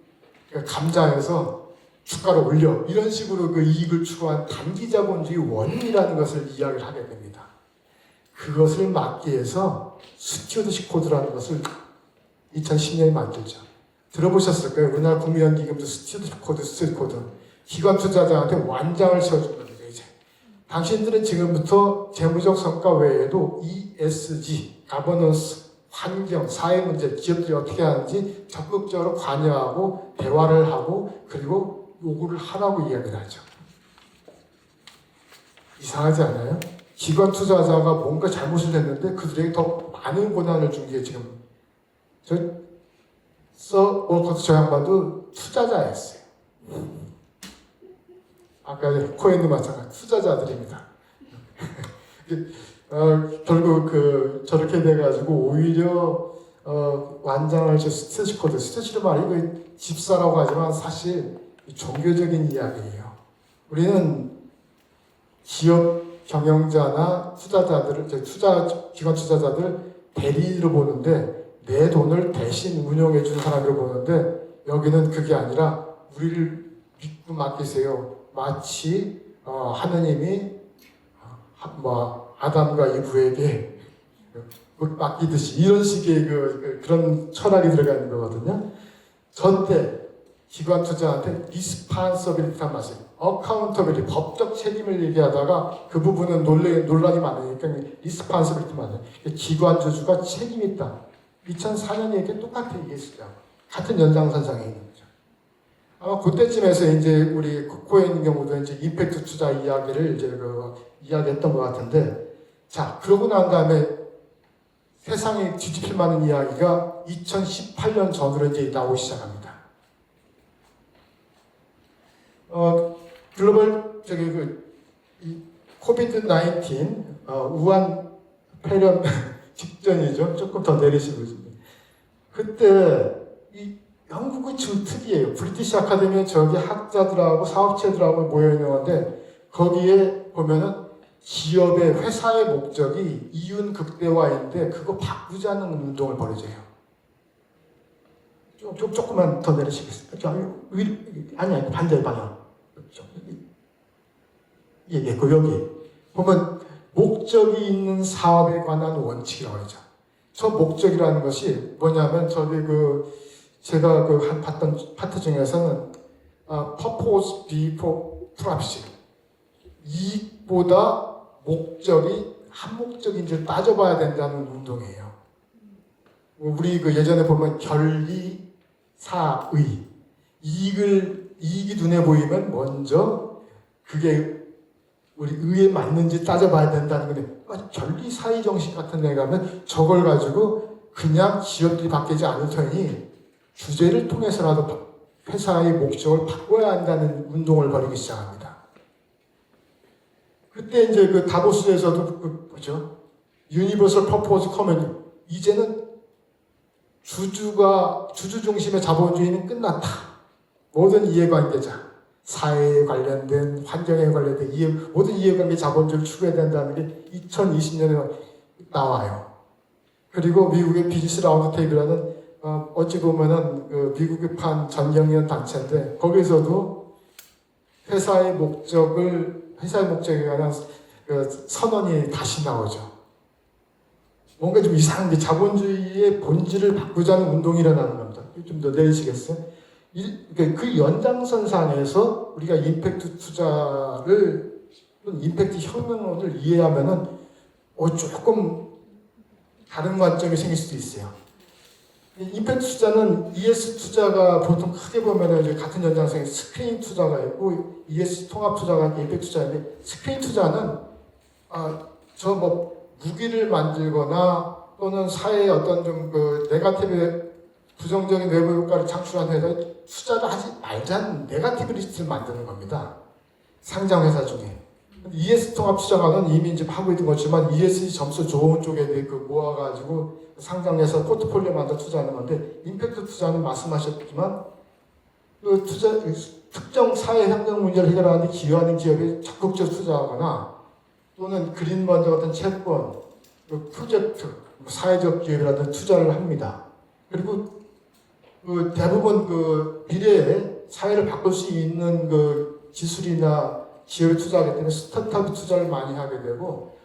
감자해서 주가를 올려. 이런 식으로 그 이익을 추구한 단기 자본주의 원인이라는 것을 이야기를 하게 됩니다. 그것을 막기 위해서 스튜어드십 코드라는 것을 2010년에 만들죠. 들어보셨을 거예요. 우리나라 국민연기금도 스튜어드십 코드. 기관 투자자한테 완장을 씌워준 겁니다. 이제 당신들은 지금부터 재무적 성과 외에도 ESG, 가버넌스, 환경, 사회 문제, 기업들이 어떻게 하는지 적극적으로 관여하고 대화를 하고 그리고 요구를 하라고 이야기를 하죠. 이상하지 않아요? 기관 투자자가 뭔가 잘못을 했는데 그들에게 더 많은 권한을 준 게 지금 월커트 저 양반도 투자자였어요. 아까 코엔도 마찬가지 투자자들입니다. 결국 저렇게 돼가지고 오히려 완장을 스튜어드십 코드, 스튜어드십 말이 집사라고 하지만 사실 종교적인 이야기예요. 우리는 기업 경영자나 기관 투자자들 대리인으로 보는데 내 돈을 대신 운영해 주는 사람으로 보는데 여기는 그게 아니라 우리를 믿고 맡기세요. 마치 하느님이 아담과 이브에게 맡기듯이 이런 식의 그런 철학이 들어가 있는 거거든요. 전때 기관 투자한테 리스판서빌리티란 말이에요. 어카운터빌리티, 법적 책임을 얘기하다가 그 부분은 논란이 많으니까 리스판서빌리티만 해요. 기관 주주가 책임이 있다. 2004년 얘기 똑같은 얘기했어요. 같은 연장선상에 있는 거죠. 아마 그때쯤에서 이제 우리 코엔 경우도 이제 임팩트 투자 이야기를 이제 이야기했던 것 같은데, 자 그러고 난 다음에 세상에 뒤집힐 만한 이야기가 2018년 전으로 이제 나오기 시작합니다. 글로벌 코비드-19 우한 폐렴 직전이죠. 조금 더 내리시고 있습니다. 그때 이 영국이 좀 특이해요. 브리티시 아카데미에 저기 학자들하고 사업체들하고 모여 있는 건데 거기에 보면은 기업의 회사의 목적이 이윤 극대화인데 그거 바꾸지 않는 운동을 벌여줘요. 조금만 더 내리시겠습니까? 아니 반대 방향. 여기 보면 목적이 있는 사업에 관한 원칙이라고 하죠. 저 목적이라는 것이 뭐냐면 제가 봤던 파트 중에서는 purpose before profit, 이익보다 목적이 한 목적인지 따져봐야 된다는 운동이에요. 우리 예전에 보면 결리 사의, 이익이 눈에 보이면 먼저 그게 우리 의에 맞는지 따져봐야 된다는 건데, 결리사의 정신 같은 데 가면 저걸 가지고 그냥 기업들이 바뀌지 않을 테니 규제를 통해서라도 회사의 목적을 바꿔야 한다는 운동을 벌이기 시작합니다. 그때 이제 다보스에서도 뭐죠? 유니버설 퍼포즈 커뮤니, 이제는 주주 중심의 자본주의는 끝났다. 모든 이해관계자, 사회에 관련된, 환경에 관련된 모든 이해관계 자본주의를 추구해야 된다는 게 2020년에 나와요. 그리고 미국의 비즈니스 라운드 테이블이라는 어찌 보면은 미국의 판 전경련 단체인데 거기서도 회사의 목적에 관한 선언이 다시 나오죠. 뭔가 좀 이상한 게 자본주의의 본질을 바꾸자는 운동이 일어나는 겁니다. 좀 더 내리시겠어요? 그 연장선상에서 우리가 임팩트 투자를, 임팩트 혁명론을 이해하면은 조금 다른 관점이 생길 수도 있어요. 임팩트 투자는 ES 투자가 보통 크게 보면은 이제 같은 연장성에 스크린 투자가 있고 ES 통합 투자가 있고 임팩트 투자인데 스크린 투자는 저 뭐 무기를 만들거나 또는 사회에 어떤 좀 그 네거티브 부정적인 외부 효과를 창출한 회사에 투자를 하지 말자는 네거티브 리스트를 만드는 겁니다. 상장 회사 중에. ES 통합 투자가는 이미 지금 하고 있는 거지만 ES 점수 좋은 쪽에 그 모아가지고 상장해서 포트폴리오 만들어 투자하는 건데 임팩트 투자는 말씀하셨지만 그 투자 특정 사회 혁명 문제를 해결하는 데 기여하는 기업에 적극적으로 투자하거나 또는 그린번드 같은 채권, 그 프로젝트, 사회적 기업이라든 투자를 합니다. 그리고 그 대부분 그 미래에 사회를 바꿀 수 있는 그 기술이나 기업에 투자하기 때문에 스타트업 투자를 많이 하게 되고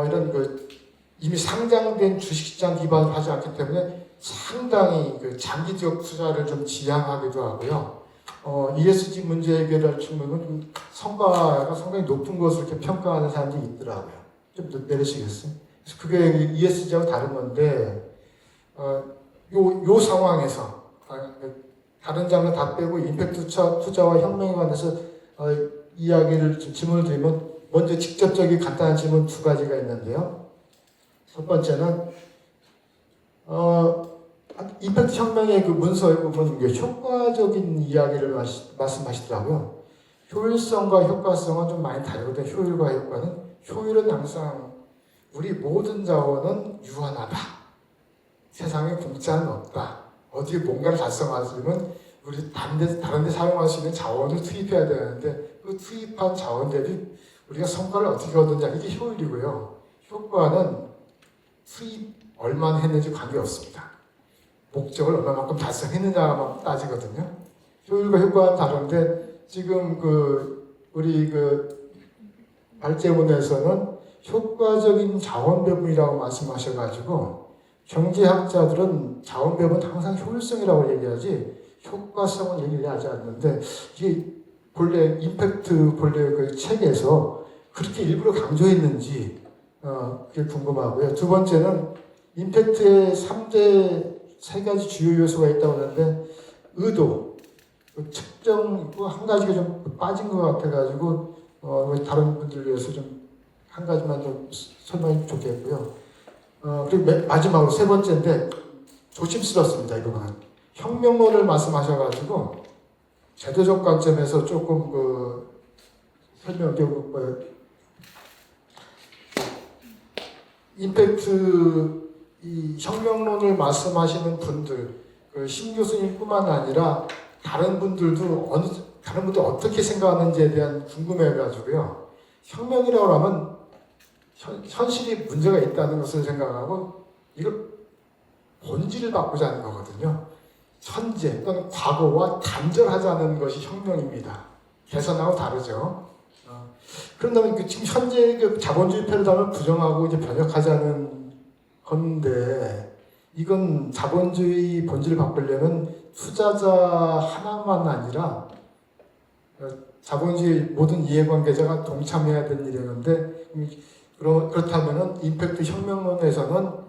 이런 그 이미 상장된 주식시장 기반을 하지 않기 때문에 상당히 그 장기적 투자를 좀 지향하기도 하고요. ESG 문제 해결할 측면은 좀 성과가 상당히 높은 것으로 이렇게 평가하는 사람들이 있더라고요. 좀 내리시겠어요? 그래서 그게 ESG하고 다른 건데, 요 상황에서, 다른 장면 다 빼고 임팩트 투자와 혁명에 관해서 이야기를 질문을 드리면, 먼저 직접적인 간단한 질문 두 가지가 있는데요. 첫 번째는, 임팩트 혁명의 그 문서에 보면 효과적인 이야기를 말씀하시더라고요. 효율성과 효과성은 좀 많이 다르거든요. 효율과 효과는. 효율은 항상 우리 모든 자원은 유한하다. 세상에 공짜는 없다. 어디에 뭔가를 달성하려면 우리 다른 데 사용할 수 있는 자원을 투입해야 되는데 그 투입한 자원 대비 우리가 성과를 어떻게 얻느냐 이게 효율이고요. 효과는 투입 얼마나 했는지 관계없습니다. 목적을 얼마만큼 달성했느냐만 따지거든요. 효율과 효과는 다른데 지금 우리 발제문에서는 효과적인 자원 배분이라고 말씀하셔가지고 경제학자들은 자원 배분 항상 효율성이라고 얘기하지 효과성은 얘기를 하지 않는데 이게 본래 임팩트 본래 그 책에서 그렇게 일부러 강조했는지 그게 궁금하고요. 두 번째는 임팩트의 3대 세 가지 주요 요소가 있다고 하는데 의도, 측정 한 가지가 좀 빠진 것 같아가지고 다른 분들 위해서 좀 한 가지만 좀 설명해 좋겠고요. 그리고 마지막으로 세 번째인데 조심스럽습니다. 이 부분은 혁명론을 말씀하셔가지고 제도적 관점에서 조금 설명드리고 임팩트 이 혁명론을 말씀하시는 분들, 심 교수님뿐만 아니라 다른 분들도 어떻게 생각하는지에 대한 궁금해가지고요. 혁명이라고 하면 현실이 문제가 있다는 것을 생각하고 이걸 본질을 바꾸자는 거거든요. 현재 또는 과거와 단절하자는 것이 혁명입니다. 개선하고 다르죠. 그런다면 지금 현재 자본주의 패러다임을 부정하고 이제 변혁하자는 건데 이건 자본주의 본질을 바꾸려면 투자자 하나만 아니라 자본주의 모든 이해관계자가 동참해야 되는 일이었는데 그렇다면 임팩트 혁명론에서는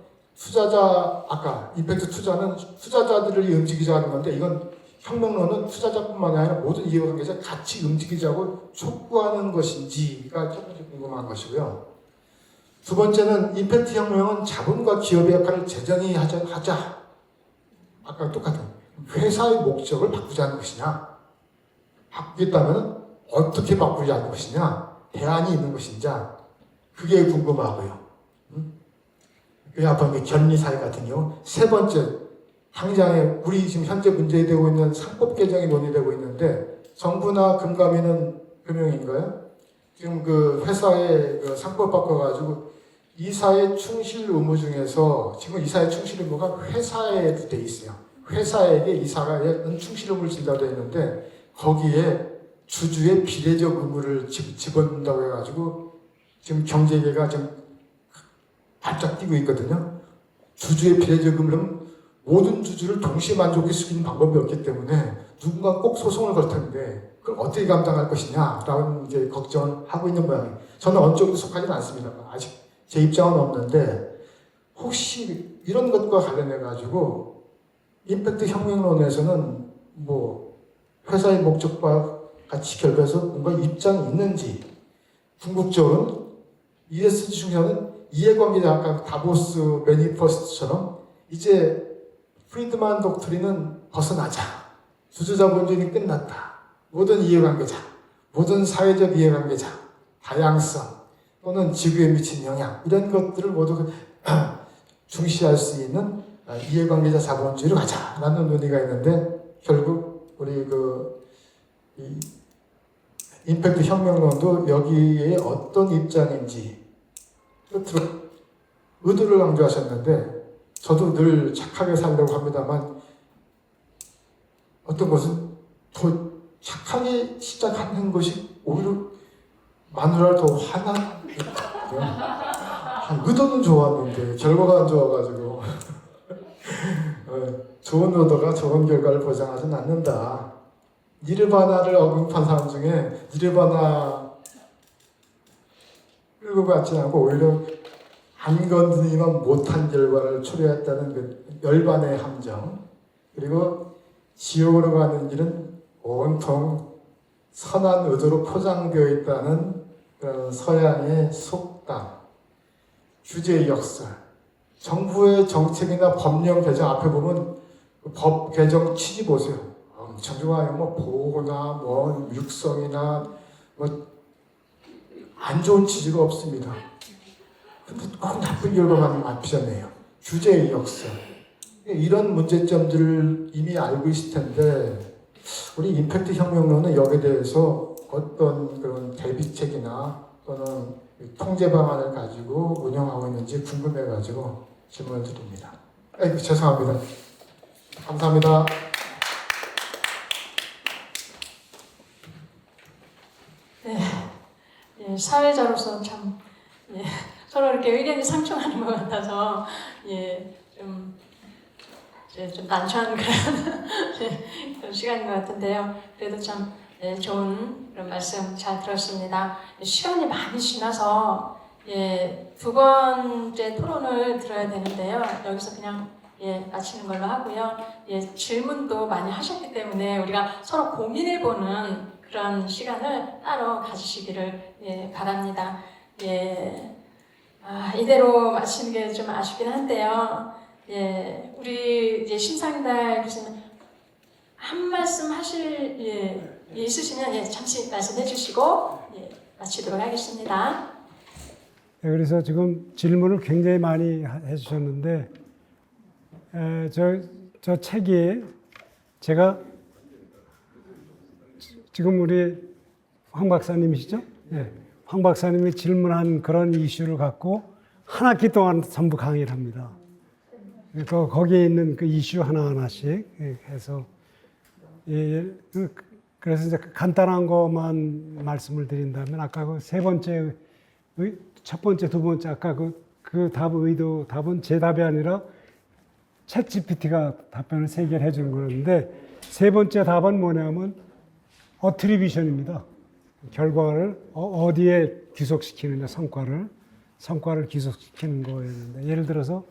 아까 임팩트 투자는 투자자들을 움직이자 하는 건데 이건 혁명론은 투자자뿐만 아니라 모든 이해관계자 같이 움직이자고 촉구하는 것인지가 첫 번째 궁금한 것이고요. 두 번째는 임팩트 혁명은 자본과 기업의 역할을 재정의 하자. 아까 똑같은 회사의 목적을 바꾸자는 것이냐 바꾸겠다면 어떻게 바꾸자는 것이냐 대안이 있는 것인지 그게 궁금하고요. 그 앞에 견리사회 같은 경우 세 번째 당장에 우리 지금 현재 문제되고 있는 상법 개정이 논의되고 있는데 정부나 금감위는 금융인가요? 지금 회사에 상법 바꿔가지고 이사의 충실 의무 중에서 지금 이사의 충실 의무가 회사에도 돼 있어요. 회사에게 이사가 충실 의무를 진다고 되어 있는데 거기에 주주의 비례적 의무를 집어넣는다고 해가지고 지금 경제계가 좀 바짝 뛰고 있거든요. 주주의 비례적 의무는 모든 주주를 동시에 만족시키는 방법이 없기 때문에 누군가 꼭 소송을 걸 텐데 그걸 어떻게 감당할 것이냐라는 이제 걱정을 하고 있는 모양이에요. 저는 어느 쪽도 속하지는 않습니다. 아직 제 입장은 없는데 혹시 이런 것과 관련해 가지고 임팩트 혁명론에서는 뭐 회사의 목적과 같이 결부해서 뭔가 입장이 있는지, 궁극적으로는 ESG 중에서는 이해관계자 아까 다보스 매니페스토처럼 이제 프리드만 독트린은 벗어나자. 주주자본주의는 끝났다. 모든 이해관계자, 모든 사회적 이해관계자, 다양성 또는 지구에 미친 영향 이런 것들을 모두 중시할 수 있는 이해관계자 자본주의로 가자라는 논의가 있는데 결국 우리 이 임팩트 혁명론도 여기에 어떤 입장인지 끝으로 의도를 강조하셨는데 저도 늘 착하게 살려고 합니다만 어떤 것은 더 착하게 시작하는 것이 오히려 마누라를 더 화나게 의도는 좋았는데 결과가 안 좋아가지고 좋은 의도가 좋은 결과를 보장하지는 않는다. 니르바나를 언급한 사람 중에 니르바나 끌고 가지 않고 오히려 안 건드리면 못한 결과를 초래했다는 그 열반의 함정, 그리고 지옥으로 가는 길은 온통 선한 의도로 포장되어 있다는 그런 서양의 속담, 규제의 역설, 정부의 정책이나 법령 개정 앞에 보면 그 법 개정 취지 보세요. 엄청 좋아요. 뭐 보호나 뭐 육성이나 뭐 안 좋은 취지가 없습니다. 근데 꼭 나쁜 결과만 앞서네요. 규제의 역설. 이런 문제점들을 이미 알고 있을 텐데 우리 임팩트 혁명론은 여기에 대해서 어떤 그런 대비책이나 또는 통제 방안을 가지고 운영하고 있는지 궁금해가지고 질문을 드립니다. 아이고 죄송합니다. 감사합니다. 네, 예, 사회자로서 참 서로 이렇게 의견이 상충하는 것 같아서 좀 난처한 그런 시간인 것 같은데요. 그래도 참 좋은 그런 말씀 잘 들었습니다. 시간이 많이 지나서 두 번째 토론을 들어야 되는데요. 여기서 그냥 마치는 걸로 하고요. 질문도 많이 하셨기 때문에 우리가 서로 고민해보는 그런 시간을 따로 가지시기를 바랍니다. 이대로 마치는 게 좀 아쉽긴 한데요. 우리 이제 심상달 교수님 한 말씀 하실 있으시면 잠시 말씀해 주시고 마치도록 하겠습니다. 그래서 지금 질문을 굉장히 많이 해주셨는데 저 책이 제가 지금 우리 황 박사님이시죠? 네. 황 박사님이 질문한 그런 이슈를 갖고 한 학기 동안 전부 강의를 합니다. 그러니까 거기에 있는 그 이슈 하나하나씩 해서 그래서 이제 간단한 것만 말씀을 드린다면 아까 그 세 번째, 첫 번째, 두 번째 아까 그 답은 제 답이 아니라 챗GPT가 답변을 세 개를 해주는 거였는데 세 번째 답은 뭐냐면 어트리뷰션입니다. 결과를 어디에 귀속시키느냐 성과를 귀속시키는 거였는데 예를 들어서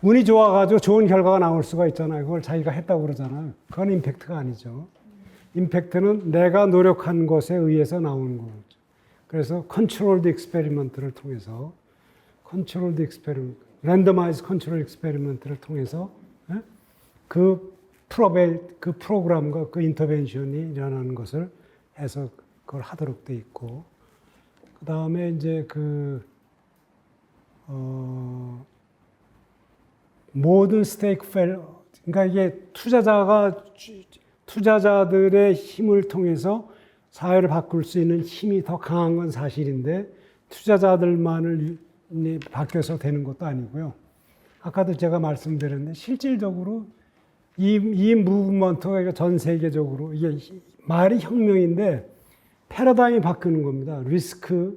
운이 좋아가지고 좋은 결과가 나올 수가 있잖아요. 그걸 자기가 했다고 그러잖아요. 그건 임팩트가 아니죠. 임팩트는 내가 노력한 것에 의해서 나오는 거죠. 그래서 컨트롤드 익스페리먼트를 통해서 랜더마이즈 컨트롤 익스페리먼트를 통해서 그 프로그램과 그 인터벤션이 일어나는 것을 해서 그걸 하도록 돼 있고 그 다음에 이제 모든 그러니까 이게 투자자들의 힘을 통해서 사회를 바꿀 수 있는 힘이 더 강한 건 사실인데 투자자들만을 바뀌어서 되는 것도 아니고요. 아까도 제가 말씀드렸는데 실질적으로 이 무브먼트가 전 세계적으로 이게 말이 혁명인데 패러다임이 바뀌는 겁니다. 리스크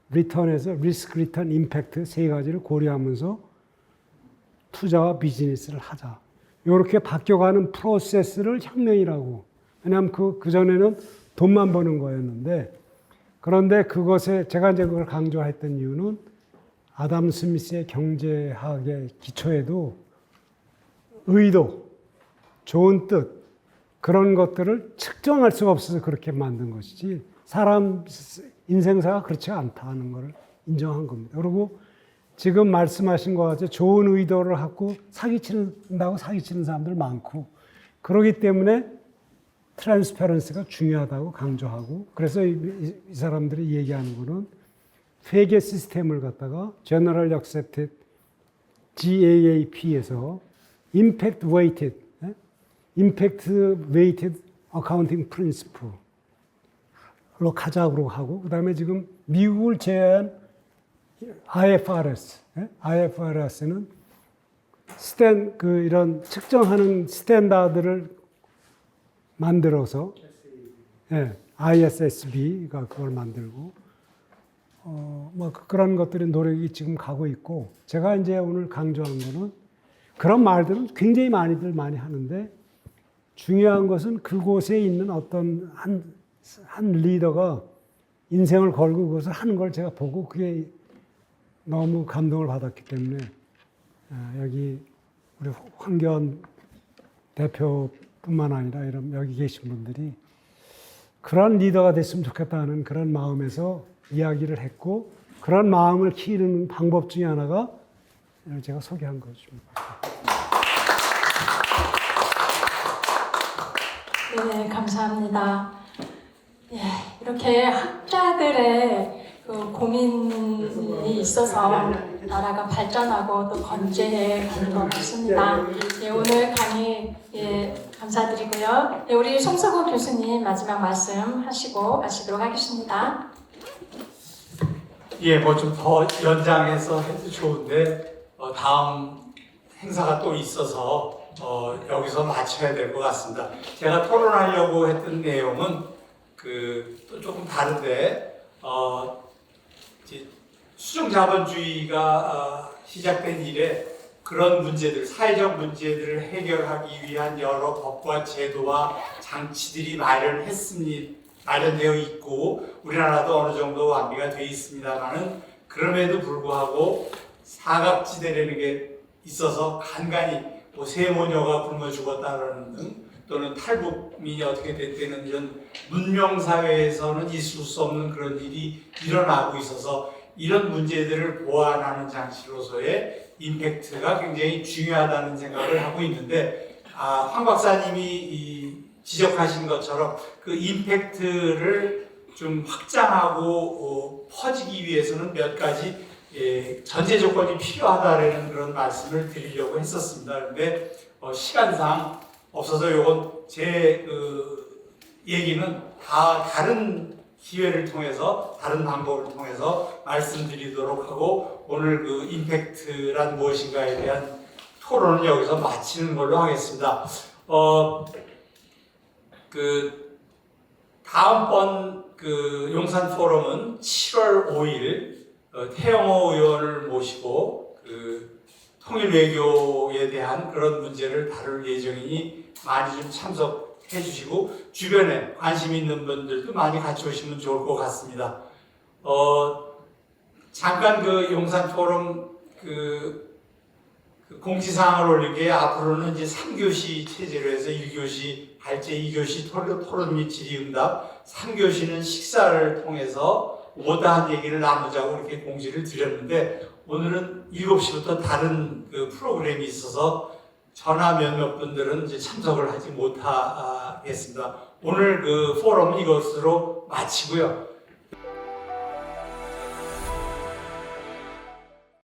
리턴에서 리스크 리턴 임팩트 세 가지를 고려하면서 투자와 비즈니스를 하자. 이렇게 바뀌어가는 프로세스를 혁명이라고. 왜냐하면 그전에는 돈만 버는 거였는데 그런데 그것에 제가 이제 그걸 강조했던 이유는 아담 스미스의 경제학의 기초에도 의도, 좋은 뜻, 그런 것들을 측정할 수가 없어서 그렇게 만든 것이지 사람 인생사가 그렇지 않다는 것을 인정한 겁니다. 그리고 지금 말씀하신 것 같이 좋은 의도를 갖고 사기친다고 사기치는 사람들 많고 그러기 때문에 트랜스퍼런스가 중요하다고 강조하고 그래서 이 사람들이 얘기하는 거는 회계 시스템을 갖다가 General Accepted GAAP에서 Impact Weighted Accounting Principle로 가자고 하고 그 다음에 지금 미국을 제외한 IFRS는 이런 측정하는 스탠다드를 만들어서 ISSB가 그걸 만들고 뭐 그런 것들의 노력이 지금 가고 있고 제가 이제 오늘 강조한 거는 그런 말들은 굉장히 많이 하는데 중요한 것은 그곳에 있는 어떤 한 리더가 인생을 걸고 그것을 하는 걸 제가 보고 그게 너무 감동을 받았기 때문에 여기 우리 황교안 대표뿐만 아니라 이런 여기 계신 분들이 그런 리더가 됐으면 좋겠다는 그런 마음에서 이야기를 했고 그런 마음을 키우는 방법 중에 하나가 제가 소개한 것입니다. 네, 감사합니다. 예, 이렇게 학자들의 그 고민이 있어서 나라가 발전하고 또 건재해 가는 것 같습니다. 예, 오늘 강의 감사드리고요. 예, 우리 송석호 교수님 마지막 말씀 하시고 마치도록 하겠습니다. 예, 뭐 좀 더 연장해서 해도 좋은데 다음 행사가 또 있어서 여기서 마쳐야 될 것 같습니다. 제가 토론하려고 했던 내용은 또 조금 다른데 이제 수중자본주의가 시작된 이래 그런 문제들, 사회적 문제들을 해결하기 위한 여러 법과 제도와 장치들이 마련되어 있고 우리나라도 어느 정도 완비가 되어 있습니다만은 그럼에도 불구하고 사각지대라는 게 있어서 간간히 뭐 세모녀가 굶어 죽었다라는 등 또는 탈북민이 어떻게 됐다는 이런 문명사회에서는 있을 수 없는 그런 일이 일어나고 있어서 이런 문제들을 보완하는 장치로서의 임팩트가 굉장히 중요하다는 생각을 하고 있는데 황 박사님이 지적하신 것처럼 그 임팩트를 좀 확장하고 퍼지기 위해서는 몇 가지 전제 조건이 필요하다라는 그런 말씀을 드리려고 했었습니다. 그런데 시간상 없어서 요건 제 얘기는 다 다른 기회를 통해서 다른 방법을 통해서 말씀드리도록 하고 오늘 그 임팩트란 무엇인가에 대한 토론을 여기서 마치는 걸로 하겠습니다. 다음번 용산 포럼은 7월 5일 태영호 의원을 모시고 통일 외교에 대한 그런 문제를 다룰 예정이니 많이 좀 참석해 주시고 주변에 관심 있는 분들도 많이 같이 오시면 좋을 것 같습니다. 잠깐 용산 포럼 공지사항을 올리기에 앞으로는 이제 3교시 체제로 해서 1교시 발제, 2교시 토론 및 질의응답, 3교시는 식사를 통해서 못다한 얘기를 나누자고 이렇게 공지를 드렸는데 오늘은 7시부터 다른 프로그램이 있어서 전화 몇몇 분들은 이제 참석을 하지 못하겠습니다. 오늘 포럼은 이것으로 마치고요.